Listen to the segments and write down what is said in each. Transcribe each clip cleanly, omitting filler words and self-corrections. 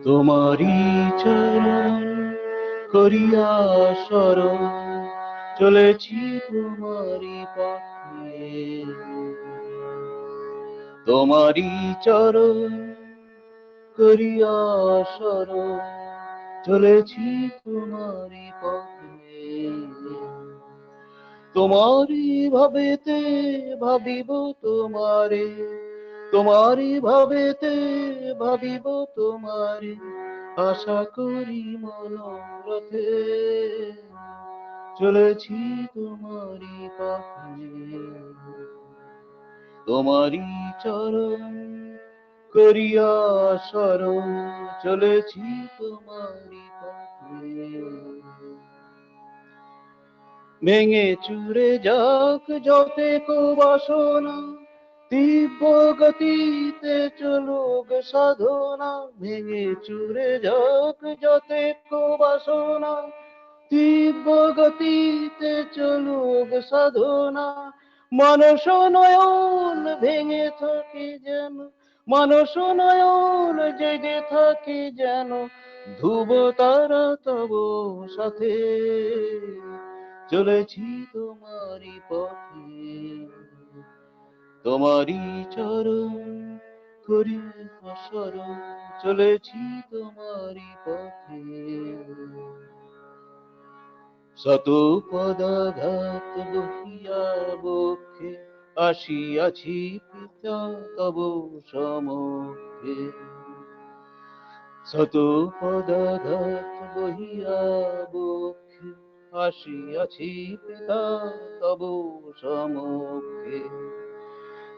তোমারি চরণ করিয়া শরণ চলেছি তোমারি পথে, তোমারি চরণ করিয়া শরণ চলেছি তোমারি পথে, তোমারি ভাবেতে ভাবিব তোমারে, তোমারি ভাবেতে ভাবিব তোমারে, আশা করি মনোরথে চলেছি তোমারি পথে, তোমারি চরণ করিয়া শরণ চলেছি তোমারি পথে, ভেঙে চুরে যাক যতে কো বাসনা, তীব্র গতিতে চলুক সাধনা, ভেঙে চুরে যাক যতে কো বাসনা, তীব্র গতিতে চলুক সাধনা, মানস নয়ন ভেঙে থাকে যেন, মানস নয়ন জেগে থাকে যেন, ধ্রুব তারা তব সাথে চলেছি তোমারি পথে, তোমারি চরণ করিয়া শরণ চলেছি তোমারি পথে, শত পদাঘাত বহিয়া বক্ষে আসিয়াছি পিতা তব সমক্ষে, শত পদাঘাত বহিয়া বক্ষে আসিয়াছি পিতা তব সমক্ষে,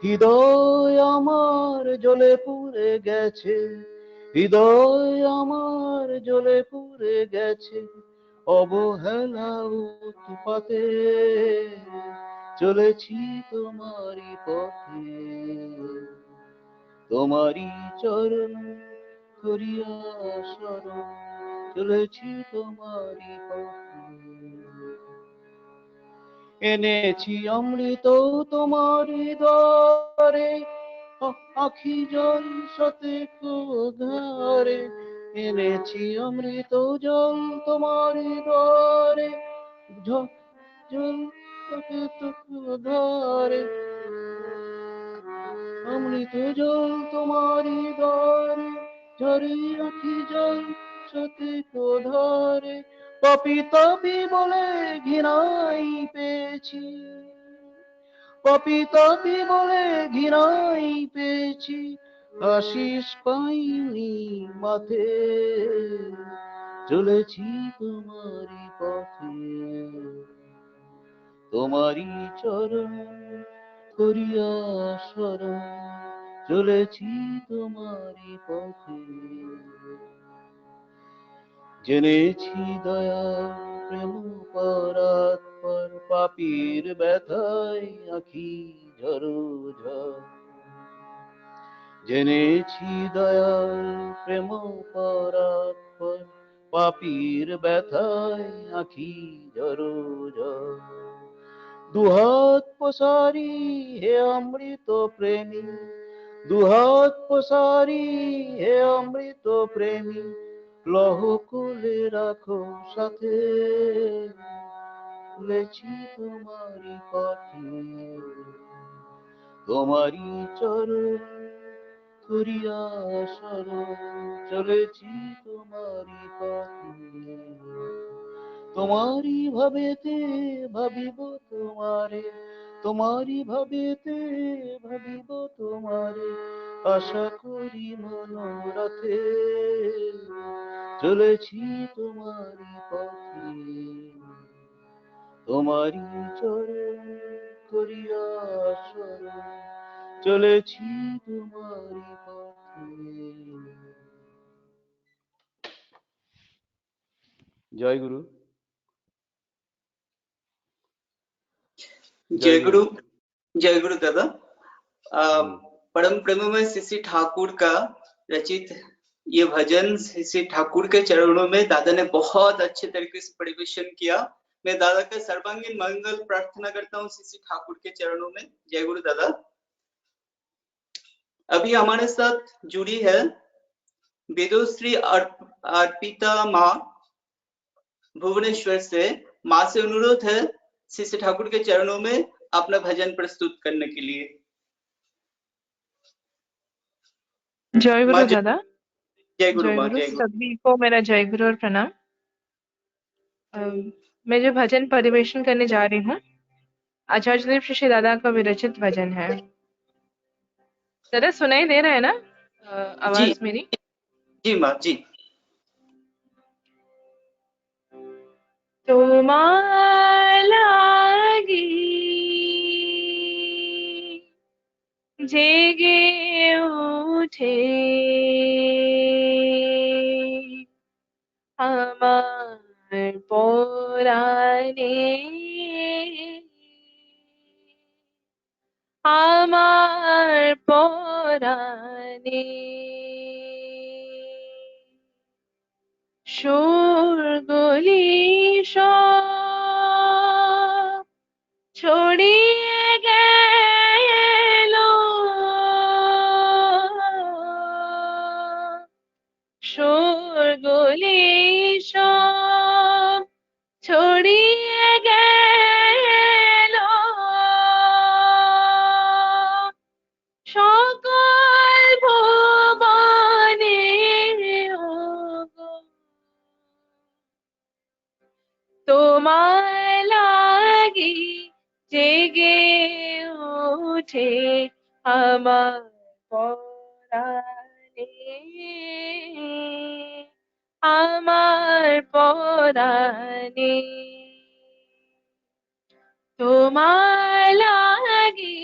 হৃদয় আমার জ্বলে পুড়ে গেছে, হৃদয় আমার জ্বলে পুড়ে গেছে, অবহেলা উৎপাতে চলেছি তোমারি পথে, তোমারি চরণ করিয়া শরণ চলেছি তোমারি পথে, এনেছি অমৃত তোমারি দ্বারে, আখি জল সতে ধারে, এনেছি অমৃত জল তোমারি দ্বারে, জল ধারে, অমৃত জল তোমারি দ্বারে, ঝরে আখি জল সতে ধারে, পাপী তাপী বলে ঘৃণাই পেয়েছি, পাপী তাপী বলে ঘৃণাই পেয়েছি, আশিস পাইনি মাথে চলেছি তোমারি পথে, তোমারি চরণ করিয়া শরণ চলেছি তোমারি পথে, জেনেছি দয়া প্রেম পরাৎপর, পাপীর ব্যথায় আখি ঝরো ঝর, জেনেছি দয়াল প্রেম পরাৎপর, পাপীর ব্যথায় আখি ঝরো ঝর, দুহাত পসারি হে অমৃত প্রেমী, দুহাত পসারি হে অমৃত প্রেমী, লহ কুলে রাখো সাথে চলেছি তোমারি পথে, তোমারি চরণ করিয়া শরণ চলেছি তোমারি পথে, তোমারি ভাবেতে ভাবিব তোমারে, তোমারি ভাবেতে ভাবিব তোমারে, আশা করি মনোরথে চলেছি তোমারি পথে, তোমারি চরণ করিয়া শরণ চলেছি তোমারি পথে। জয় গুরু। जय गुरु। जय गुरु दादा। परम प्रेममय श्री ठाकुर का रचित ये भजन श्री ठाकुर के चरणों में दादा ने बहुत अच्छे तरीके से परिवेशन किया। मैं दादा का सर्वांगीण मंगल प्रार्थना करता हूँ श्री ठाकुर के चरणों में। जय गुरु दादा। अभी हमारे साथ जुड़ी है वेदोश्री अर्पिता माँ भुवनेश्वर से। माँ से अनुरोध है श्री ठाकुर के चरणों में अपना भजन प्रस्तुत करने के लिए। जय गुरु दादा। जय गुरु जय माँ। गुरु जय गुरु। सभी को मेरा जय गुरु और प्रणाम। मैं जो भजन परिवेशन करने जा रही हूँ आचार्य देव श्री दादा का विरचित भजन है। दादा सुनाई दे रहा है ना आवाज मेरी? जी माँ जी। तो लागी जेगे उठे हमार पोराने আমার পরাণে সুরগুলি সব ছড়িয়ে গেল সুরগুলি সব ছড়িয়ে গেল সকল ভুবনে ওগো তোমায় লাগি জেগে উঠে আমার পরাণে আমার পরাণে তোমায় লাগি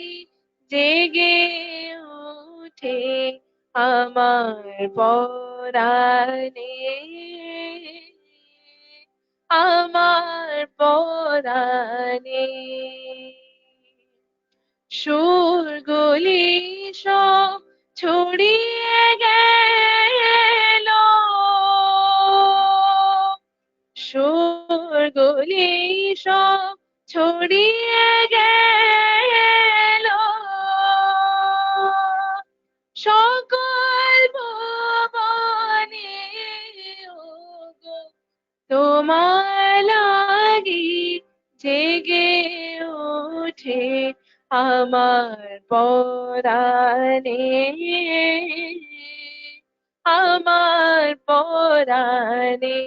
জেগে উঠে আমার পরাণে আমার পরাণে সুরগুলি সব ছড়িয়ে গেল সুরগুলি সব ছড়িয়ে গেল সকল ভুবনে ওগো তোমায় লাগি জেগে ওঠে আমার পরাণে আমার পরাণে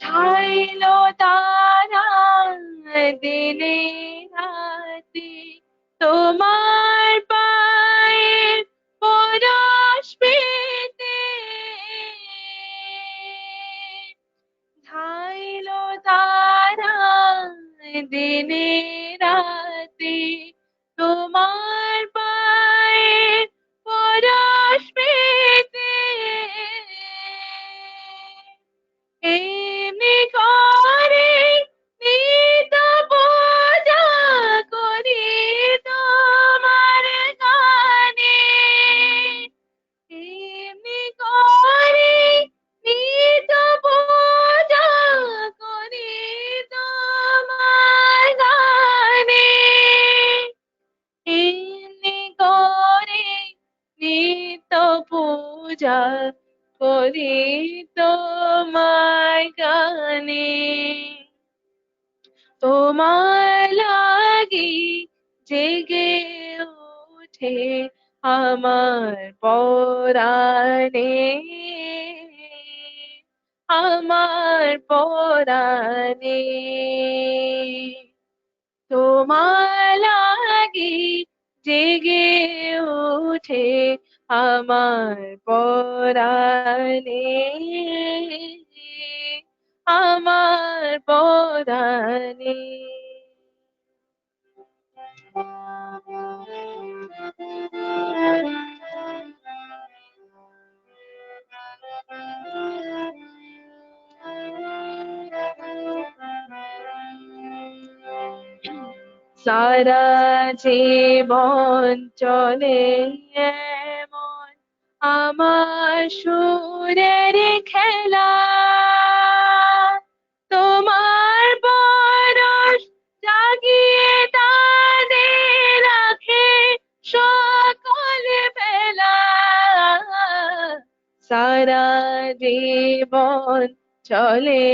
ঠাইলো তারা দিনে রাতে তোমার পায়ের পরশ পেতে ঠাইলো তারা দিনে রাতে তোমার পায়ের পরশ পেতে এমনি করে নিত পূজা করি তোমার গানে এমনি করে নিত পূজা করি তোমার গানে এমনি করে নিত পূজা করি তোমায় গানে তোমায় লাগি জেগে ওঠে আমার পরাণে আমার পরাণে তোমায় লাগি জেগে ওঠে আমার পরাণে আমার পরাণে সারা জীবন চলে এমন আমার সুরের খেলা, তোমার পরশ জাগিয়ে তাদের রাখে সকল বেলা। সারা জীবন চলে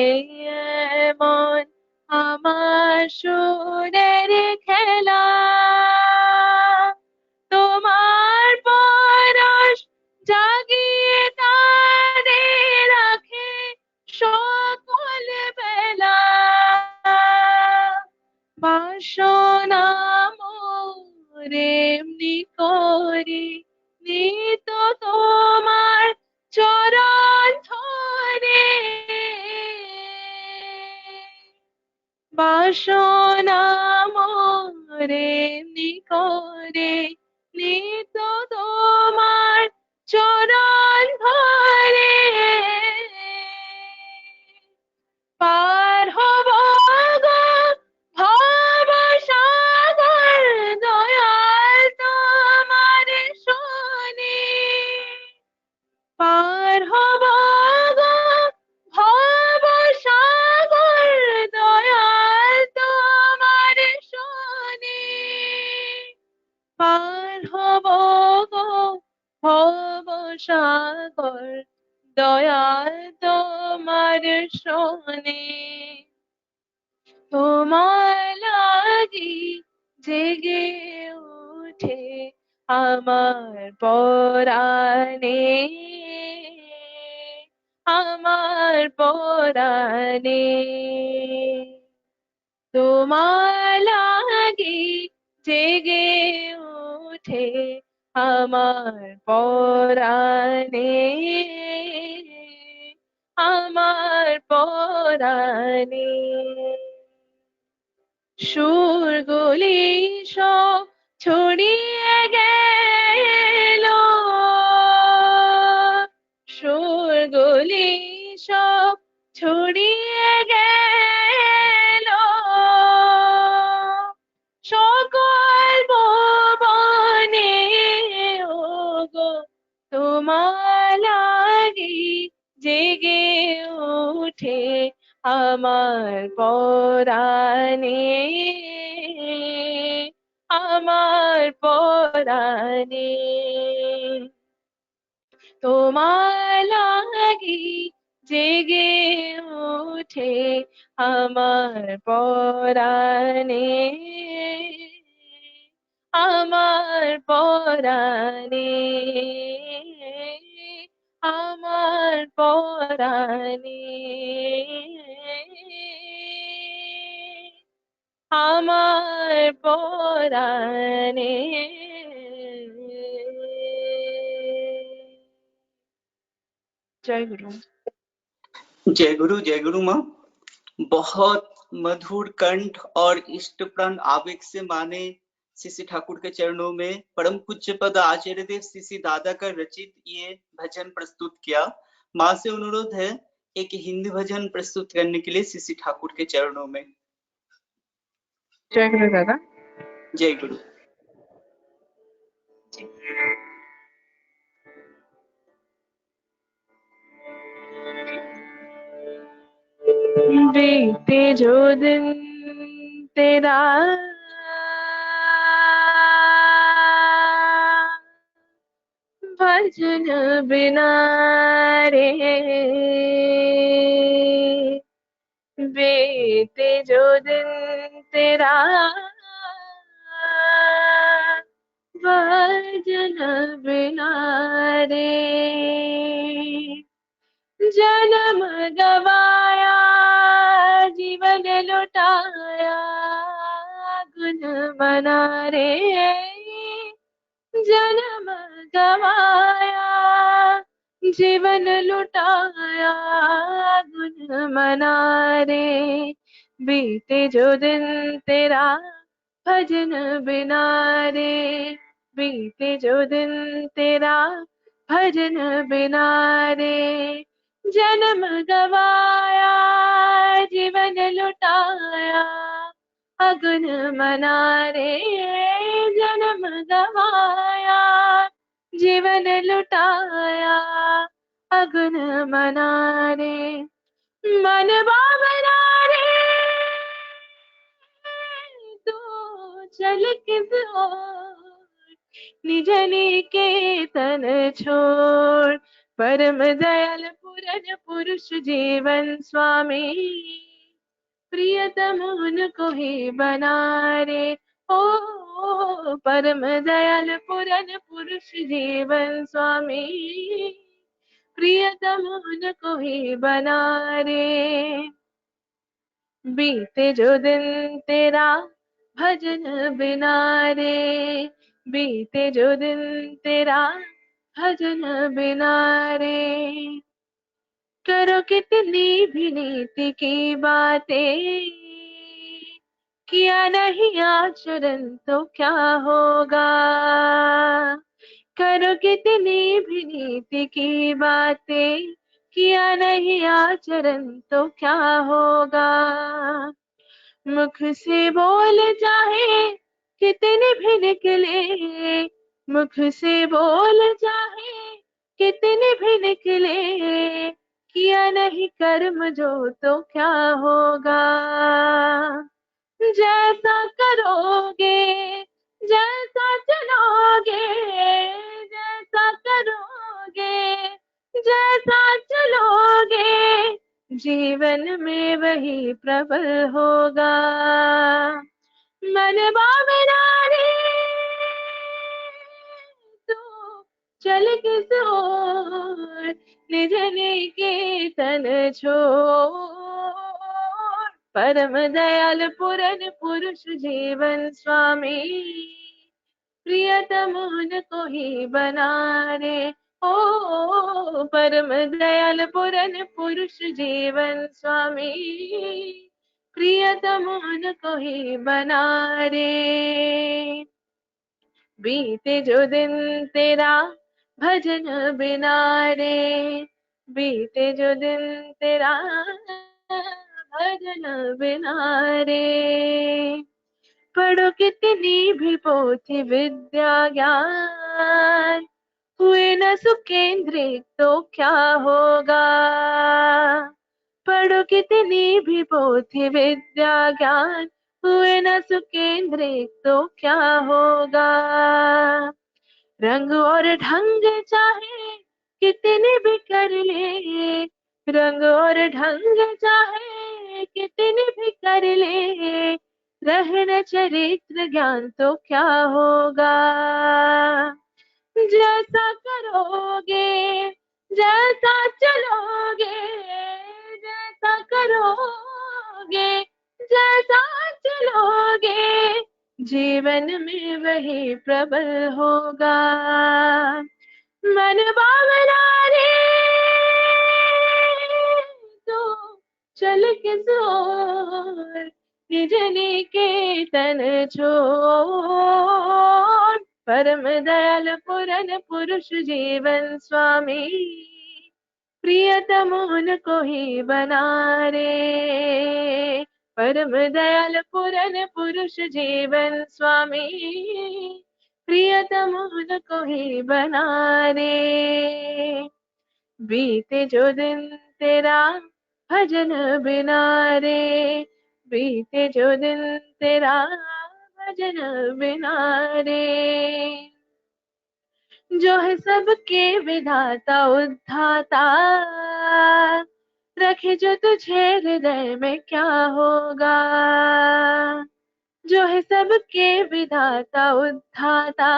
এমন আমার সুরের খেলা, তোমার পরশ জাগিয়ে তাদের রাখে সকল বেলা। বাসনা মোরে এমনি করে নিত তোমার চরণ ধরে, বাসনা মোরে এমনি করে নিত তোমার চরণ ধরে। পার হব গো ভব সাগর, দয়াল তোমার শোনে। পার হব গো ভব সাগর, দয়াল তোমার শোনে। পার হব গো ভব সাগর, দয়াল তোমার শোনে। তোমার লাগি জেগে উঠে আমার পরাণে, আমার পরাণে। তোমার লাগি জেগে উঠে আমার পরাণে, আমার পরাণে। সুরগুলি সব ছড়িয়ে গেল, সুরগুলি সব ছড়িয়ে গেল, সকল ভুবনে ওগো তোমার লাগি জেগে উঠে আমার পরাণে, আমার পরাণে। তোমার লাগি জেগে উঠে আমার পরাণে, আমার পরাণে, আমার পরাণে, আমার পরাণে। जय गुरु। जय गुरु माँ। बहुत मधुर कंठ और इष्टप्राण आवेग से माँ ने श्री ठाकुर के चरणों में परम पूज्य पद आचार्य देव श्री दादा का रचित ये भजन प्रस्तुत किया। माँ से अनुरोध है एक हिंदी भजन प्रस्तुत करने के लिए श्री ठाकुर के चरणों में। जय गुरु दादा। जय गुरु। बीते जो दिन तेरा भजन बिना रे, बीते जो दिन तेरा भजन बिना रे। जन्म गवाया जीवन लुटाया गुण बना रे, जन्म गवाया जीवन लुटाया गुण मना रे। बीते जो दिन तेरा भजन बिना रे, बीते जो दिन तेरा भजन बिना रे जन्म गवाया, जीवन लुटाया अगुन मना रे, जन्म गवाया जीवन लुटाया अगुन मना रे, मन बाबरा रे तू चल किस ओर, निज निकेतन छोड़, परम दयाल पूरन पुरुष जीवन स्वामी, प्रियतम उनको ही बना रे। ओ परम दयाल पूरन पुरुष जीवन स्वामी, प्रियतम उनको ही बना रे। बीते जो दिन तेरा भजन बिना रे, बीते जो दिन तेरा भजन बिना रे, करो कितनी भी नीति की बातें, किया नहीं आचरण तो क्या होगा, करो कितनी भी नीति की बातें, किया नहीं आचरण तो क्या होगा, मुख से बोल चाहे कितने भी निकले, मुख से बोल चाहे कितने भी निकले, किया नहीं कर्म जो तो क्या होगा, जैसा करोगे जैसा चलोगे, जैसा करोगे जैसा चलोगे, जीवन में वही प्रबल होगा, मन बाबरा रे तू चल किस ओर, निज निकेतन छोड़, परम दयाल पूरन पुरुष जीवन स्वामी, प्रियतम उनको ही बना रे। ओ परम दयाल पूरन पुरुष जीवन स्वामी, प्रियतम उनको ही बना रे। बीते जो दिन तेरा भजन बिना रे, बीते जो दिन तेरा भजन बिना रे, पढ़ो कितनी भी पोथी विद्या ज्ञान, हुए न सुकेंद्रित तो क्या होगा, पढ़ो कितनी भी पोथी विद्या ज्ञान, हुए न सुकेंद्रित तो क्या होगा, रंग और ढंग चाहे कितने भी कर ले, रंग और ढंग चाहे कितने भी कर ले, रहन चरित्र ज्ञान तो क्या होगा, जैसा करोगे जैसा चलोगे, जैसा करोगे जैसा चलोगे, जीवन में वही प्रबल होगा, मन बाबरा रे तो चल किस ओर, निज निकेतन छोड़, परम दयाल पूरन पुरुष जीवन स्वामी, प्रियतम उनको ही बना रे, परम दयाल पूरन पुरुष जीवन स्वामी, प्रियतम उनको ही बना रे। बीते जो दिन तेरा भजन बिना रे, बीते जो दिन तेरा भजन बिना रे, जो है सबके विधाता उद्धाता, रखे जो तुझे हृदय में क्या होगा, जो है सबके विधाता उद्धाता,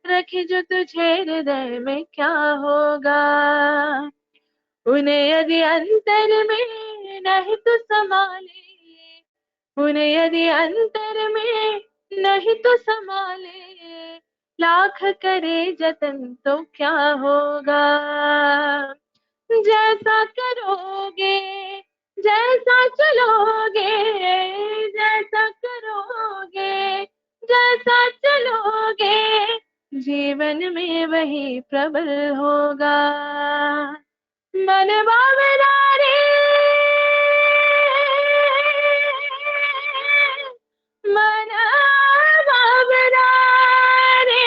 रखे जो तुझे हृदय में क्या होगा, उन्हें यदि अंतर में नहीं तो संभाले, उन्हें यदि अंतर में नहीं तो संभाले, लाख करे जतन तो क्या होगा, जैसा करोगे जैसा चलोगे, जैसा करोगे जैसा चलोगे, जीवन में वही प्रबल होगा। मन बावरा रे, मन बावरा रे,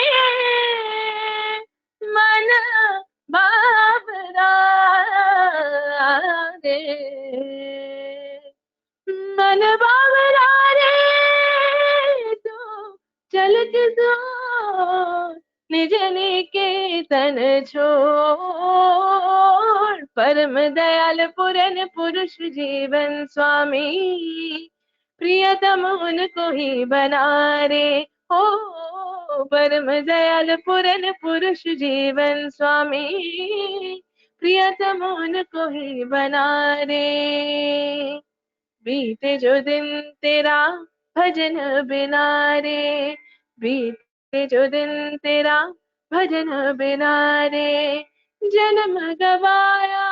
मन बावरा रे, मन बावरा रे, तो चल किसो निज निकेतन छोड़। परम दयाल पूरन पुरुष जीवन स्वामी, प्रियतम उनको ही बना रे। ओ परम दयाल पूरन पुरुष जीवन स्वामी, प्रियतम उनको ही बना रे। बीते जो दिन तेरा भजन बिना रे, बीते जो दिन तेरा भजन बिना रे। जन्म गवाया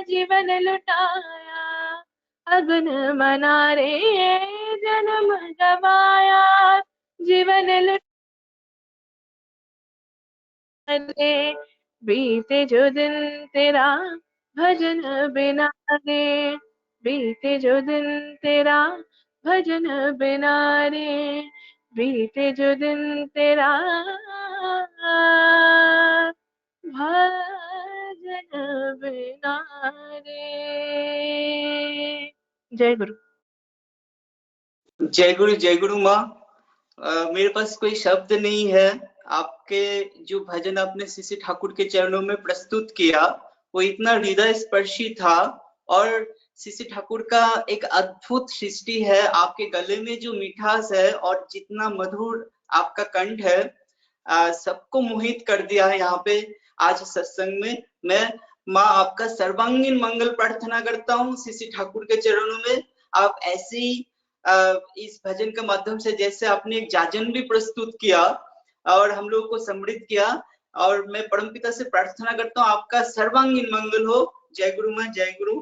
जीवन लुटाया अगुन मना रे, जन्म गवाया जीवन लुटाया रे। बीते जो दिन तेरा भजन बिना रे, बीते जो दिन तेरा भजन बिना रे, बीते जो दिन तेरा भजन बिना रे। जय गुरु। जय गुरु माँ। मेरे पास कोई शब्द नहीं है। आपके जो भजन आपने सीसी ठाकुर के चरणों में प्रस्तुत किया वो इतना हृदय स्पर्शी था, और सीसी ठाकुर का एक अद्भुत सृष्टि है। आपके गले में जो मिठास है और जितना मधुर आपका कंठ है, सबको मोहित कर दिया है। यहाँ पे आज सत्संग में मैं माँ आपका सर्वांगीण मंगल प्रार्थना करता हूँ सीसी ठाकुर के चरणों में। आप ऐसे ही इस भजन के माध्यम से जैसे आपने एक जाजन भी प्रस्तुत किया और हम लोगों को समृद्ध किया, और मैं परमपिता से प्रार्थना करता हूँ आपका सर्वांगीण मंगल हो। जय गुरु माँ, जय गुरु।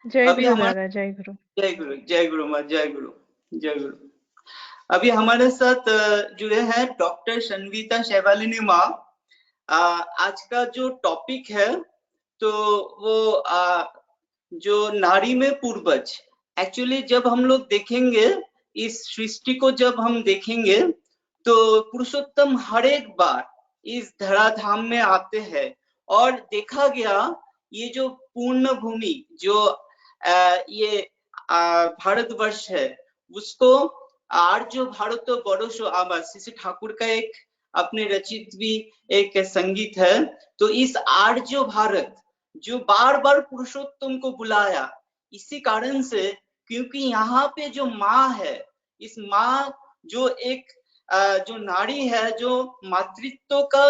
जय अभी गुरु हमारे दादा, जय गुरु। जय गुरु माँ, जय गुरु, जय गुरु। अभी हमारे साथ जुड़े हैं डॉक्टर शन्विता शैवालिनी माँ। आज का जो टॉपिक है तो वो जो नारी में पूर्वज, एक्चुअली जब हम लोग देखेंगे इस सृष्टि को, जब हम देखेंगे तो पुरुषोत्तम हर एक बार इस धराधाम में आते हैं, और देखा गया ये जो पूर्ण भूमि जो ये भारतवर्ष है उसको आर्य भारत बरसो आमा, सीसी ठाकुर का एक अपने रचित भी एक संगीत है। तो इस आर्य भारत जो बार बार पुरुषोत्तम को बुलाया, इसी कारण से क्योंकि यहाँ पे जो माँ है, इस माँ जो एक जो नारी है, जो मातृत्व का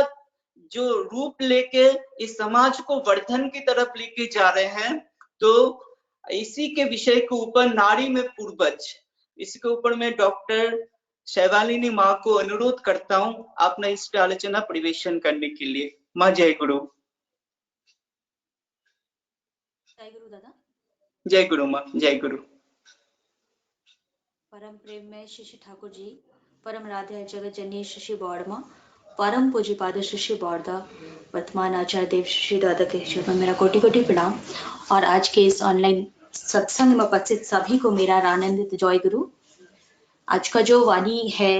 जो रूप लेके इस समाज को वर्धन की तरफ लेके जा रहे हैं, तो इसी के विषय के ऊपर नारी में पूर्वज, इसके ऊपर मैं डॉक्टर शैवालिनी माँ को अनुरोध करता हूँ अपना इस आलोचना परिवेशन करने के लिए। माँ जय गुरु। जय गुरु दादा। जय गुरु माँ, जय गुरु। परम प्रेम में श्री ठाकुर जी, परम राधे जगत जननी श्री बौड़मा, परम पूज्य पाद श्री बौड़दा, वर्तमान आचार्य देव श्री दादा के चरणों में मेरा कोटि कोटि प्रणाम। और आज के इस ऑनलाइन सत्संग में उपस्थित सभी को मेरा आनंदित जय गुरु। आज का जो वाणी है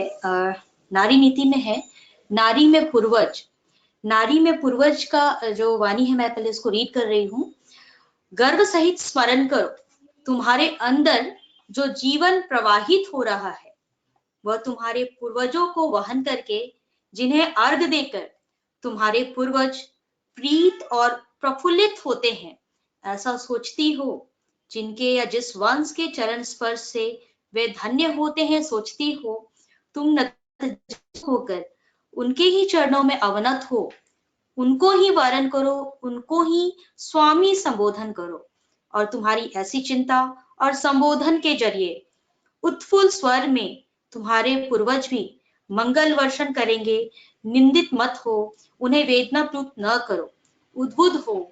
नारी नीति में है, नारी में पूर्वज। नारी में पूर्वज का जो वाणी है, मैं पहले इसको रीड कर रही हूँ। गर्व सहित स्मरण करो, तुम्हारे अंदर जो जीवन प्रवाहित हो रहा है वह तुम्हारे पूर्वजों को वहन करके, जिन्हें अर्घ देकर तुम्हारे पूर्वज प्रीत और प्रफुल्लित होते हैं, ऐसा सोचती हो। जिनके या जिस वंश के चरण स्पर्श से वे धन्य होते हैं, सोचती हो तुम नतमस्तक होकर उनके ही चरणों में अवनत हो, उनको ही वरण करो, उनको ही स्वामी संबोधन करो। और तुम्हारी ऐसी चिंता और संबोधन के जरिए उत्फुल्ल स्वर में तुम्हारे पूर्वज भी मंगल वर्षण करेंगे। निंदित मत हो, उन्हें वेदनापूर्वक न करो, उद्बुद्ध हो,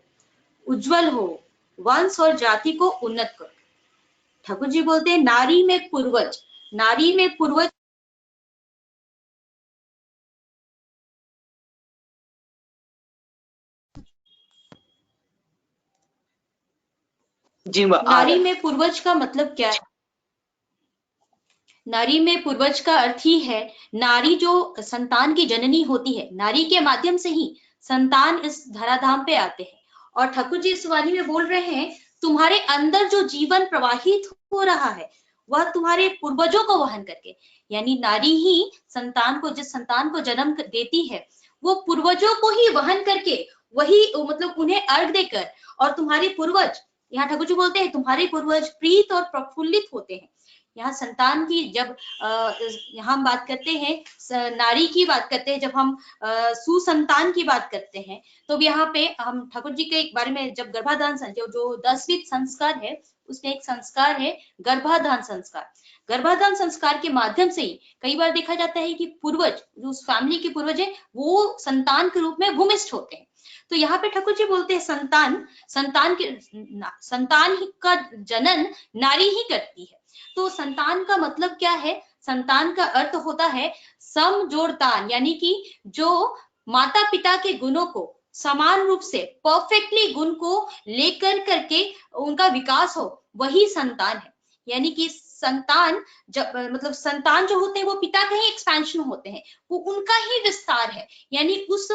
उज्जवल हो, वंश और जाति को उन्नत करो। ठाकुर जी बोलते हैं नारी में पूर्वज, नारी में पूर्वज जी आ रहा नारी है। में पूर्वज का मतलब क्या है? नारी में पूर्वज का अर्थ ही है नारी जो संतान की जननी होती है, नारी के माध्यम से ही संतान इस धराधाम पे आते हैं। और ठाकुर जी इस वाणी में बोल रहे हैं तुम्हारे अंदर जो जीवन प्रवाहित हो रहा है वह तुम्हारे पूर्वजों को वहन करके, यानी नारी ही संतान को, जिस संतान को जन्म देती है वो पूर्वजों को ही वहन करके, वही मतलब उन्हें अर्घ देकर, और तुम्हारे पूर्वज, यहाँ ठाकुर जी बोलते हैं तुम्हारे पूर्वज प्रीत और प्रफुल्लित होते हैं। यहाँ संतान की जब यहाँ हम बात करते हैं, नारी की बात करते हैं, जब हम सुसंतान की बात करते हैं, तो यहाँ पे हम ठाकुर जी के बारे में जब गर्भाधान जो 10वीं संस्कार है उसमें एक संस्कार है गर्भाधान संस्कार। गर्भाधान संस्कार के माध्यम से ही कई बार देखा जाता है कि पूर्वज जो उस फैमिली के पूर्वज है वो संतान के रूप में भूमिष्ठ होते हैं। तो यहाँ पे ठाकुर जी बोलते हैं संतान का जनन नारी ही करती है। तो संतान का मतलब क्या है? संतान का अर्थ होता है समजोड़तान, यानी कि जो माता पिता के गुणों को समान रूप से परफेक्टली गुण को लेकर करके उनका विकास हो, वही संतान है। यानी कि संतान जब मतलब संतान जो होते हैं वो पिता का ही एक्सपेंशन होते हैं, वो उनका ही विस्तार है। यानी उस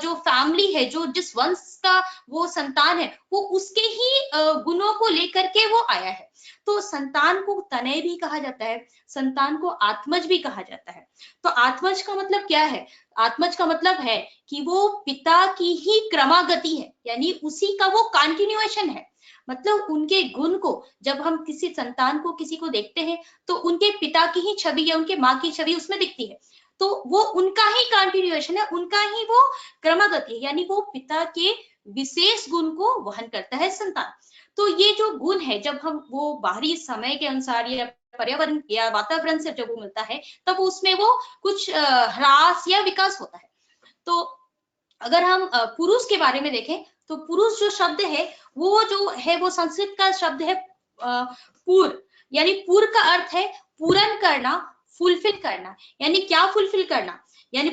जो फैमिली है, जो जिस वंश का वो संतान है, वो उसके ही गुणों को लेकर के वो आया है। तो संतान को तनय भी कहा जाता है, संतान को आत्मज भी कहा जाता है। तो आत्मज का मतलब क्या है? आत्मज का मतलब है कि वो पिता की ही क्रमागति है, यानी उसी का वो कंटिन्यूएशन है। मतलब उनके गुण को जब हम किसी संतान को किसी को देखते हैं तो उनके पिता की ही छवि या उनके माँ की छवि उसमें दिखती है। तो वो उनका ही कंटिन्यूएशन है, उनका ही वो क्रमागति है, यानी वो पिता के विशेष गुण को वहन करता है संतान। तो ये जो गुण है जब हम वो बाहरी समय के अनुसार या पर्यावरण या वातावरण से जब वो मिलता है तब उसमें वो कुछ ह्रास या विकास होता है। तो अगर हम पुरुष के बारे में देखें तो पुरुष जो शब्द है वो जो है वो संस्कृत का शब्द है पूर, यानी पूर का अर्थ है पूर्ण करना, फुलफिल करना। यानी क्या फुलफिल करना? यानी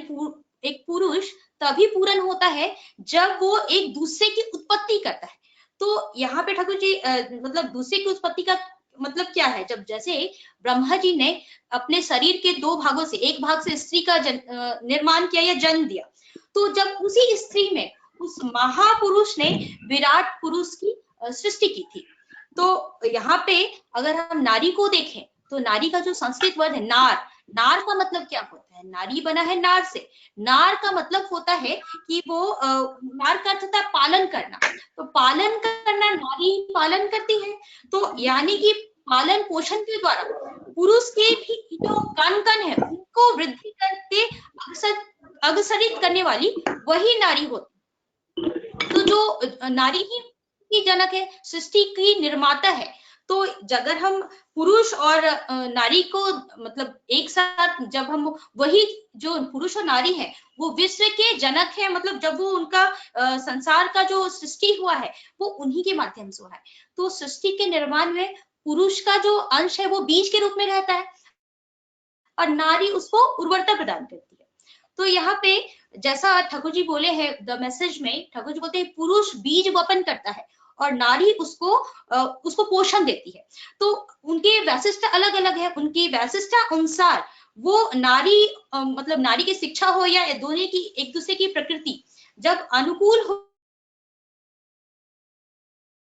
एक पुरुष तभी पूर्ण होता है जब वो एक दूसरे की उत्पत्ति करता है। तो यहाँ पे ठाकुर जी मतलब दूसरे की उत्पत्ति का मतलब क्या है? जब जैसे ब्रह्मा जी ने अपने शरीर के दो भागों से एक भाग से स्त्री का निर्माण किया या जन्म दिया, तो जब उसी स्त्री में उस महापुरुष ने विराट पुरुष की सृष्टि की थी। तो यहाँ पे अगर हम नारी को देखें तो नारी का जो संस्कृत वर्ड है नार, नार का मतलब क्या होता है? नारी बना है नार से। नार का मतलब होता है कि वो नार का अर्थ होता है पालन करना। तो पालन करना, नारी पालन करती है। तो यानी कि पालन पोषण के द्वारा पुरुष के भी जो कण कण है उनको वृद्धि करके अग्रसरित करने वाली वही नारी होती। तो जो नारी ही जनक है, सृष्टि की निर्माता है। तो अगर हम पुरुष और नारी को मतलब एक साथ जब हम वही जो पुरुष और नारी है वो विश्व के जनक है, मतलब जब वो उनका संसार का जो सृष्टि हुआ है वो उन्हीं के माध्यम से हुआ है। तो सृष्टि के निर्माण में पुरुष का जो अंश है वो बीज के रूप में रहता है और नारी उसको उर्वरता प्रदान करती है। तो यहाँ पे जैसा ठाकुर जी बोले हैं द मैसेज में, ठाकुर जी बोलते हैं पुरुष बीज वपन करता है और नारी उसको पोषण देती है। तो उनके वैशिष्ट अलग अलग है, उनकी वैशिष्ट अनुसार वो नारी मतलब नारी की शिक्षा हो या दोनों की एक दूसरे की प्रकृति जब अनुकूल हो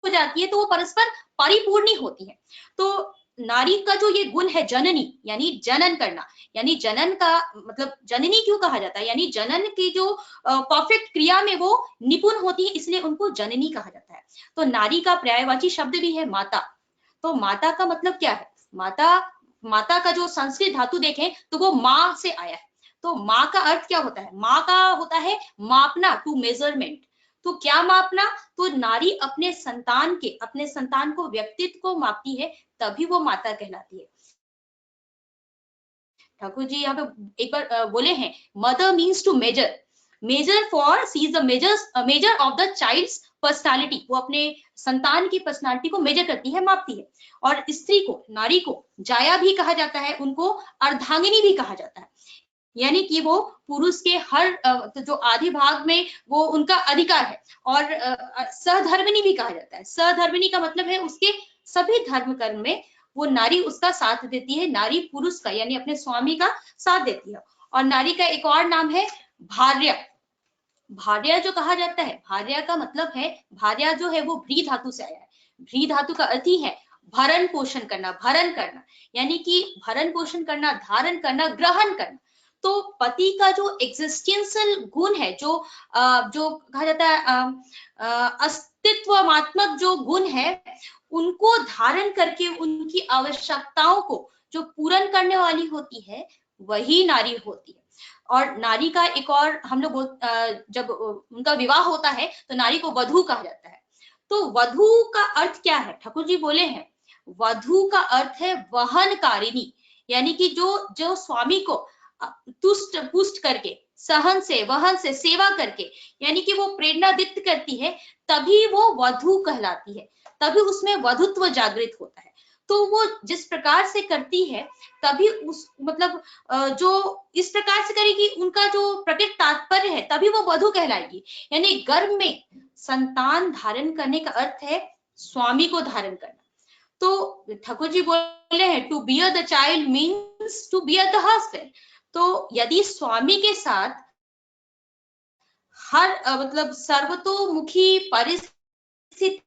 जाती है तो वो परस्पर परिपूर्णी होती है। तो नारी का जो ये गुण है जननी, यानी जनन करना, यानी जनन का मतलब जननी क्यों कहा जाता है? यानी जनन की जो परफेक्ट क्रिया में वो निपुण होती है, इसलिए उनको जननी कहा जाता है। तो नारी का पर्यायवाची शब्द भी है माता। तो माता का मतलब क्या है? माता का जो संस्कृत धातु देखें तो वो माँ से आया है। तो माँ का अर्थ क्या होता है? माँ का होता है मापना, टू मेजरमेंट। तो क्या मापना? तो नारी अपने संतान को व्यक्तित्व को मापती है, तभी वो माता कहलाती है। ठाकुर जी यहाँ पे एक बार बोले हैं mother means to measure foresees the measure of the child's personality. वो अपने संतान की पर्सनालिटी को मेजर करती है, मापती है। और स्त्री को, नारी को जाया भी कहा जाता है, उनको अर्धांगिनी भी कहा जाता है। यानी कि वो पुरुष के हर जो आधे भाग में वो उनका अधिकार है। और सहधर्मिणी भी कहा जाता है। सहधर्मिणी का मतलब है उसके सभी धर्म कर्म में वो नारी उसका साथ देती है, नारी पुरुष का यानी अपने स्वामी का साथ देती है। और नारी का एक और नाम है भार्या। भार्या जो कहा जाता है, भार्या का मतलब है, भार्या जो है वो भ्री धातु से आया है। भ्री धातु का अर्थ ही है भरण पोषण करना, भरण करना, यानी कि भरण पोषण करना, धारण करना, ग्रहण करना। तो पति का जो एग्जिस्टेंशियल गुण है, जो कहा जाता है अस्तित्वात्मक जो गुण है, उनको धारण करके उनकी आवश्यकताओं को जो पूर्ण करने वाली होती है, वही नारी होती है। और नारी का एक और हम लोग जब उनका विवाह होता है तो नारी को वधू कहा जाता है। तो वधू का अर्थ क्या है? ठाकुर जी बोले हैं वधू का अर्थ है वहनकारिणी, यानी कि जो स्वामी को तुष्ट पुष्ट करके, सहन से, वहन से, सेवा करके, यानी कि वो प्रेरणा दीप्त करती है, तभी वो वधू कहलाती है, तभी उसमें वधुत्व जागृत होता है। तो वो जिस प्रकार से करती है तभी उस मतलब जो इस प्रकार से करेगी, उनका जो प्रकट तात्पर्य है, तभी वो वधू कहलाएगी। यानी गर्भ में संतान धारण करने का अर्थ है स्वामी को धारण करना। तो ठाकुर जी बोले हैं to bear the child means to bear the husband. तो यदि स्वामी के साथ हर मतलब सर्वतोमुखी परिस्थिति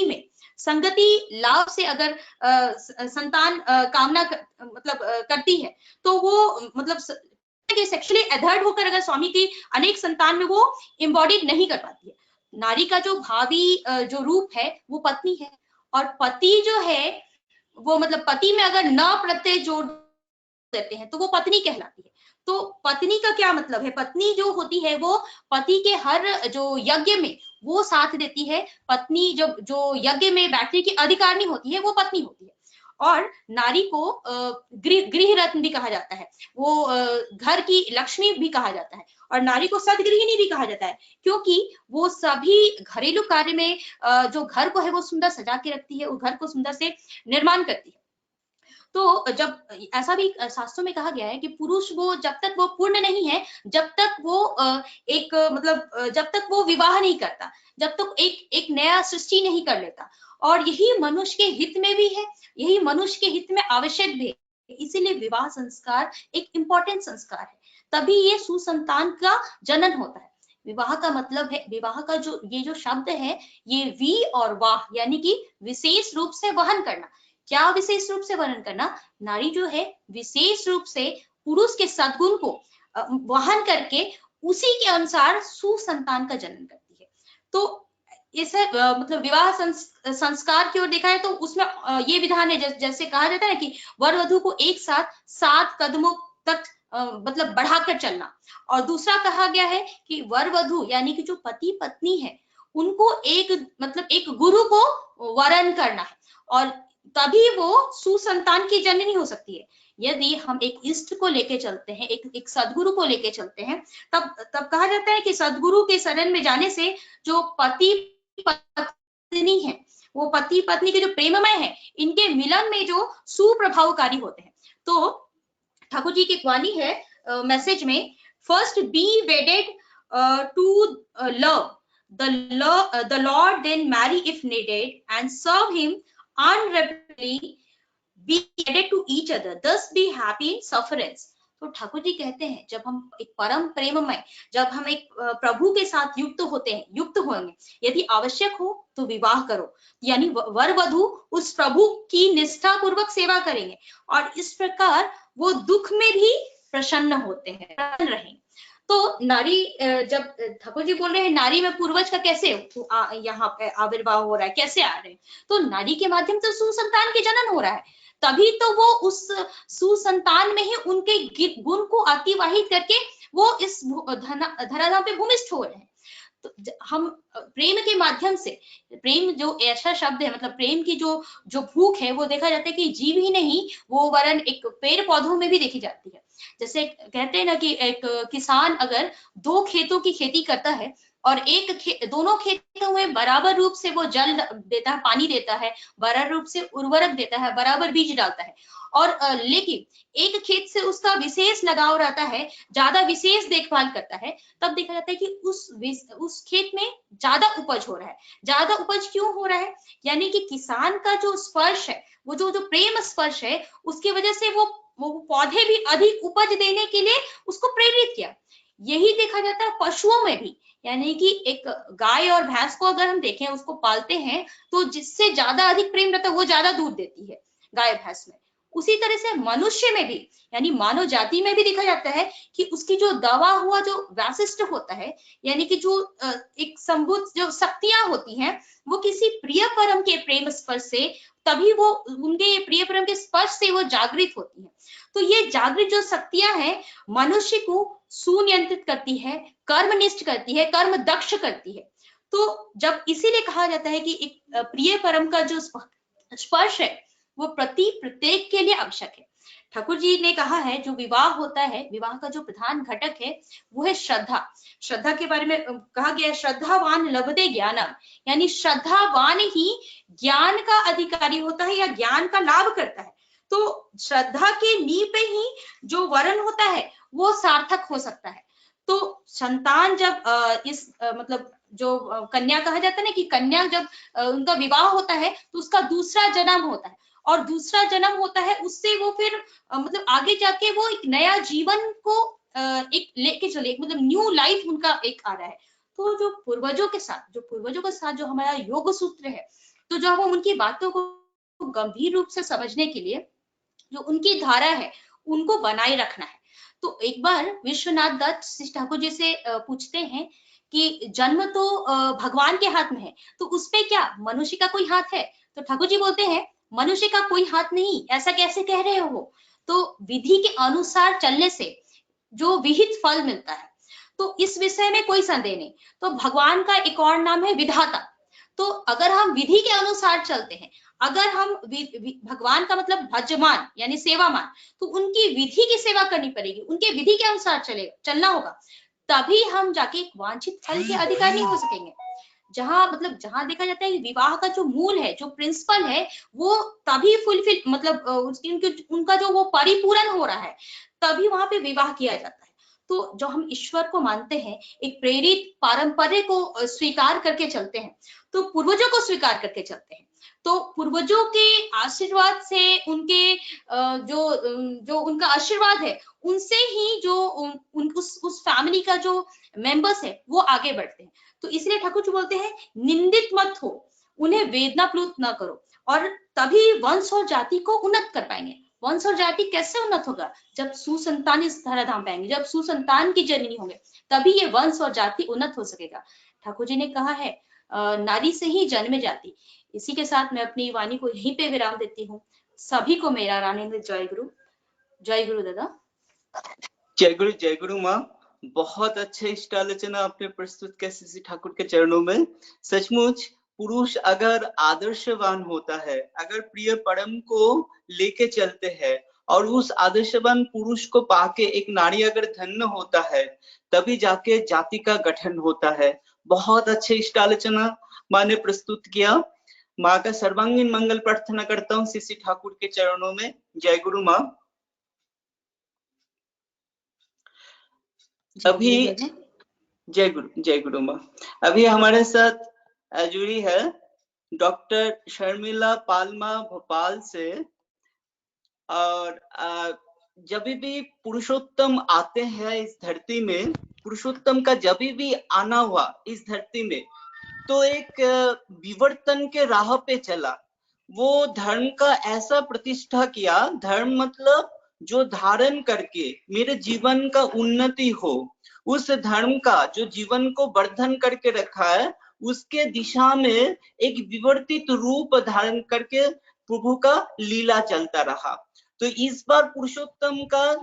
में संगति लाभ से अगर संतान कामना मतलब करती है, तो वो मतलब सेक्सुअली एडहर्ड होकर अगर स्वामी की अनेक संतान में वो एम्बॉडीड नहीं कर पाती है। नारी का जो भावी जो रूप है वो पत्नी है, और पति जो है वो मतलब पति में अगर न प्रत्यय जोड़ देते हैं तो वो पत्नी कहलाती है। तो पत्नी का क्या मतलब है? पत्नी जो होती है वो पति के हर जो यज्ञ में वो साथ देती है। पत्नी जो यज्ञ में बैठने की अधिकारिणी होती है वो पत्नी होती है। और नारी को गृह रत्न भी कहा जाता है, वो घर की लक्ष्मी भी कहा जाता है, और नारी को सदगृहिणी भी कहा जाता है, क्योंकि वो सभी घरेलू कार्य में जो घर को है वो सुंदर सजा के रखती है, उस घर को सुंदर से निर्माण करती है। तो जब ऐसा भी शास्त्रों में कहा गया है कि पुरुष वो जब तक वो पूर्ण नहीं है, जब तक वो एक मतलब जब तक वो विवाह नहीं करता, जब तक एक नया सृष्टि नहीं कर लेता। और यही मनुष्य के हित में भी है, यही मनुष्य के हित में आवश्यक भी है। इसीलिए विवाह संस्कार एक इंपॉर्टेंट संस्कार है, तभी ये सुसंतान का जनन होता है। विवाह का मतलब है, विवाह का जो शब्द है, ये वी और वाह यानी कि विशेष रूप से वहन करना। क्या विशेष रूप से वर्णन करना? नारी जो है विशेष रूप से पुरुष के सद्गुण को वहन करके उसी के अनुसार सुसंतान का जन्म करती है। तो इसे मतलब विवाह संस्कार की ओर देखा है तो उसमें ये विधान है, जैसे कहा जाता है कि वर वधु को एक साथ 7 कदमों तक मतलब बढ़ाकर चलना। और दूसरा कहा गया है कि वर वधु यानी कि जो पति पत्नी है उनको एक गुरु को वरण करना है, और तभी वो सुसंतान की जननी हो सकती है। यदि हम एक इष्ट को लेके चलते हैं, एक सदगुरु को लेके चलते हैं, तब कहा जाता है कि सदगुरु के शरण में जाने से जो पति पत्नी है, वो पति पत्नी के जो प्रेममय है, इनके मिलन में जो सुप्रभावकारी होते हैं। तो ठाकुर जी की वाणी है मैसेज में, first be wedded to love the Lord, then marry if needed, and serve him unrepentingly, be wedded to each other, thus be happy in sufferance। तो ठाकुर जी कहते हैं जब हम एक परम प्रेममय, जब हम एक प्रभु के साथ युक्त होंगे, यदि आवश्यक हो तो विवाह करो, यानी वर वधु उस प्रभु की निष्ठा पूर्वक सेवा करेंगे, और इस प्रकार वो दुख में भी प्रसन्न होते हैं, प्रसन्न रहेंगे। तो नारी, जब ठाकुर जी बोल रहे हैं नारी में पूर्वज का कैसे यहाँ पे आविर्भाव हो रहा है, कैसे आ रहे हैं, तो नारी के माध्यम से सुसंतान के जनन हो रहा है, तभी तो वो उस सुसंतान में ही उनके गुण को अतिवाहित करके वो इस धराधाम पे भूमिष्ठ हो रहे हैं। तो हम प्रेम के माध्यम से, प्रेम जो ऐसा शब्द है, मतलब प्रेम की जो भूख है, वो देखा जाता है कि जीव ही नहीं, वो वरन एक पेड़ पौधों में भी देखी जाती है। जैसे कहते हैं ना कि एक किसान अगर 2 खेतों की खेती करता है और दोनों खेतों में बराबर रूप से वो जल देता है, पानी देता है, बराबर रूप से उर्वरक देता है, बराबर बीज डालता है। और लेकिन एक खेत से उसका विशेष लगाव रहता है, ज्यादा विशेष देखभाल करता है, तब देखा जाता है कि उस खेत में ज्यादा उपज हो रहा है। ज्यादा उपज क्यों हो रहा है? यानी कि किसान का जो स्पर्श है, वो जो प्रेम स्पर्श है, उसकी वजह से वो पौधे भी अधिक उपज देने के लिए उसको प्रेरित किया। यही देखा जाता है पशुओं में भी, यानी कि एक गाय और भैंस को अगर हम देखें, उसको पालते हैं, तो जिससे ज्यादा अधिक प्रेम रहता है वो ज्यादा दूध देती है गाय भैंस में। उसी तरह से मनुष्य में भी, यानी मानव जाति में भी देखा जाता है कि उसकी जो दवा हुआ जो वैशिष्ट होता है, यानी कि जो एक संभूत जो शक्तियां होती हैं, वो किसी प्रिय परम के प्रेम स्पर्श से, तभी वो उनके प्रिय परम के स्पर्श से वो जागृत होती है। तो ये जागृत जो शक्तियां हैं, मनुष्य को सुनियंत्रित करती है, कर्मनिष्ठ करती है, कर्म दक्ष करती है। तो जब इसीलिए कहा जाता है कि एक प्रिय परम का जो स्पर्श है, वो प्रत्येक के लिए आवश्यक है। ठाकुर जी ने कहा है, जो विवाह होता है, विवाह का जो प्रधान घटक है वो है श्रद्धा। श्रद्धा के बारे में कहा गया है, श्रद्धावान लभते ज्ञानम, यानी श्रद्धावान ही ज्ञान का अधिकारी होता है या ज्ञान का लाभ करता है। तो श्रद्धा के नींव पे ही जो वरण होता है वो सार्थक हो सकता है। तो संतान जब मतलब जो कन्या कहा जाता है ना, कि कन्या जब उनका विवाह होता है तो उसका दूसरा जन्म होता है, और दूसरा जन्म होता है, उससे वो फिर मतलब आगे जाके वो एक नया जीवन को एक लेके चले, मतलब न्यू लाइफ उनका एक आ रहा है। तो जो पूर्वजों के साथ जो हमारा योग सूत्र है, तो जो हम उनकी बातों को गंभीर रूप से समझने के लिए जो उनकी धारा है उनको बनाए रखना है। तो एक बार विश्वनाथ दत्त श्री ठाकुर जी से पूछते हैं कि जन्म तो भगवान के हाथ में है, तो उसपे क्या मनुष्य का कोई हाथ है? तो ठाकुर जी बोलते हैं, मनुष्य का कोई हाथ नहीं, ऐसा कैसे कह रहे हो? तो विधि के अनुसार चलने से जो विहित फल मिलता है, तो इस विषय में कोई संदेह नहीं। तो भगवान का एक और नाम है विधाता। तो अगर हम विधि के अनुसार चलते हैं, अगर हम भगवान का मतलब भजमान यानी सेवामान, तो उनकी विधि की सेवा करनी पड़ेगी, उनके विधि के अनुसार चलना होगा, तभी हम जाके वांछित फल के अधिकारी हो सकेंगे। जहां देखा जाता है कि विवाह का जो मूल है, जो प्रिंसिपल है, वो तभी फुलफिल मतलब उनका जो वो परिपूर्ण हो रहा है, तभी वहां पे विवाह किया जाता है। तो जो हम ईश्वर को मानते हैं, एक प्रेरित पारंपरिक को स्वीकार करके चलते हैं, तो पूर्वजों को स्वीकार करके चलते हैं, तो पूर्वजों के आशीर्वाद से, उनके जो उनका आशीर्वाद है, उनसे ही जो उस फैमिली का जो मेंबर्स है वो आगे बढ़ते हैं। तो इसलिए ठाकुर जी बोलते हैं, निंदित मत हो, उन्हें वेदना प्लुत ना करो, और तभी वंश और जाति को उन्नत कर पाएंगे। वंश और जाति कैसे उन्नत होगा? जब सुसंतान इस धराधाम पाएंगे, जब सुसंतान की जननी होंगे, तभी ये वंश और जाति उन्नत हो सकेगा। ठाकुर जी ने कहा है, नारी से ही जन्मे जाति। इसी के साथ मैं अपनी वाणी को यहीं पे विराम देती हूँ। सभी को मेरा रानिंद्र जय गुरु। जय गुरु दादा। जय गुरु माँ। बहुत अच्छे इष्टालोचना आपने प्रस्तुत किया श्री ठाकुर के चरणों में। सचमुच पुरुष अगर आदर्शवान होता है, अगर प्रिय परम को लेके चलते हैं, और उस आदर्शवान पुरुष को पाके एक नारी अगर धन्य होता है, तभी जाके जाति का गठन होता है। बहुत अच्छे इष्टालोचना माँ ने प्रस्तुत किया। माँ का सर्वांगीण मंगल प्रार्थना करता हूँ श्री ठाकुर के चरणों में। जय गुरु माँ। अभी जय गुरु माँ। अभी हमारे साथ जुड़ी है डॉक्टर शर्मिला पालमा भोपाल से। और जब भी पुरुषोत्तम आते हैं इस धरती में, पुरुषोत्तम का जब भी आना हुआ इस धरती में, तो एक विवर्तन के राह पे चला। वो धर्म का ऐसा प्रतिष्ठा किया, धर्म मतलब जो धारण करके मेरे जीवन का उन्नति हो, उस धर्म का जो जीवन को वर्धन करके रखा है, उसके दिशा में एक विवर्तित रूप धारण करके प्रभु का लीला चलता रहा। तो इस बार पुरुषोत्तम का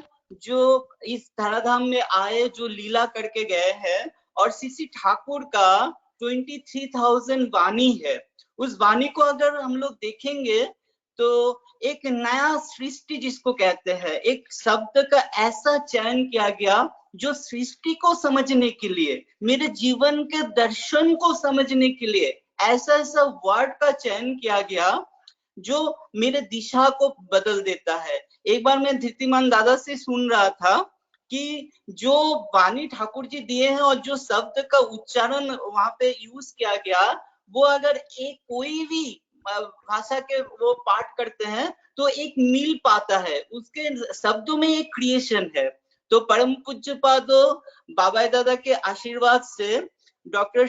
जो इस धराधाम में आए, जो लीला करके गए हैं, और श्री ठाकुर का 23,000 वाणी है। उस वाणी को अगर हम लोग देखेंगे तो एक नया सृष्टि जिसको कहते हैं, एक शब्द का ऐसा चयन किया गया जो सृष्टि को समझने के लिए, मेरे जीवन के दर्शन को समझने के लिए ऐसा ऐसा वर्ड का चयन किया गया जो मेरे दिशा को बदल देता है। एक बार मैं धीतिमान दादा से सुन रहा था कि जो वाणी ठाकुर जी दिए हैं और जो शब्द का उच्चारण वहां पे यूज किया गया, वो अगर एक कोई भी भाषा के वो पाठ करते हैं तो एक मिल पाता है, उसके शब्दों में एक क्रिएशन है। तो परम पूज्य पादो बाबा दादा के आशीर्वाद से डॉक्टर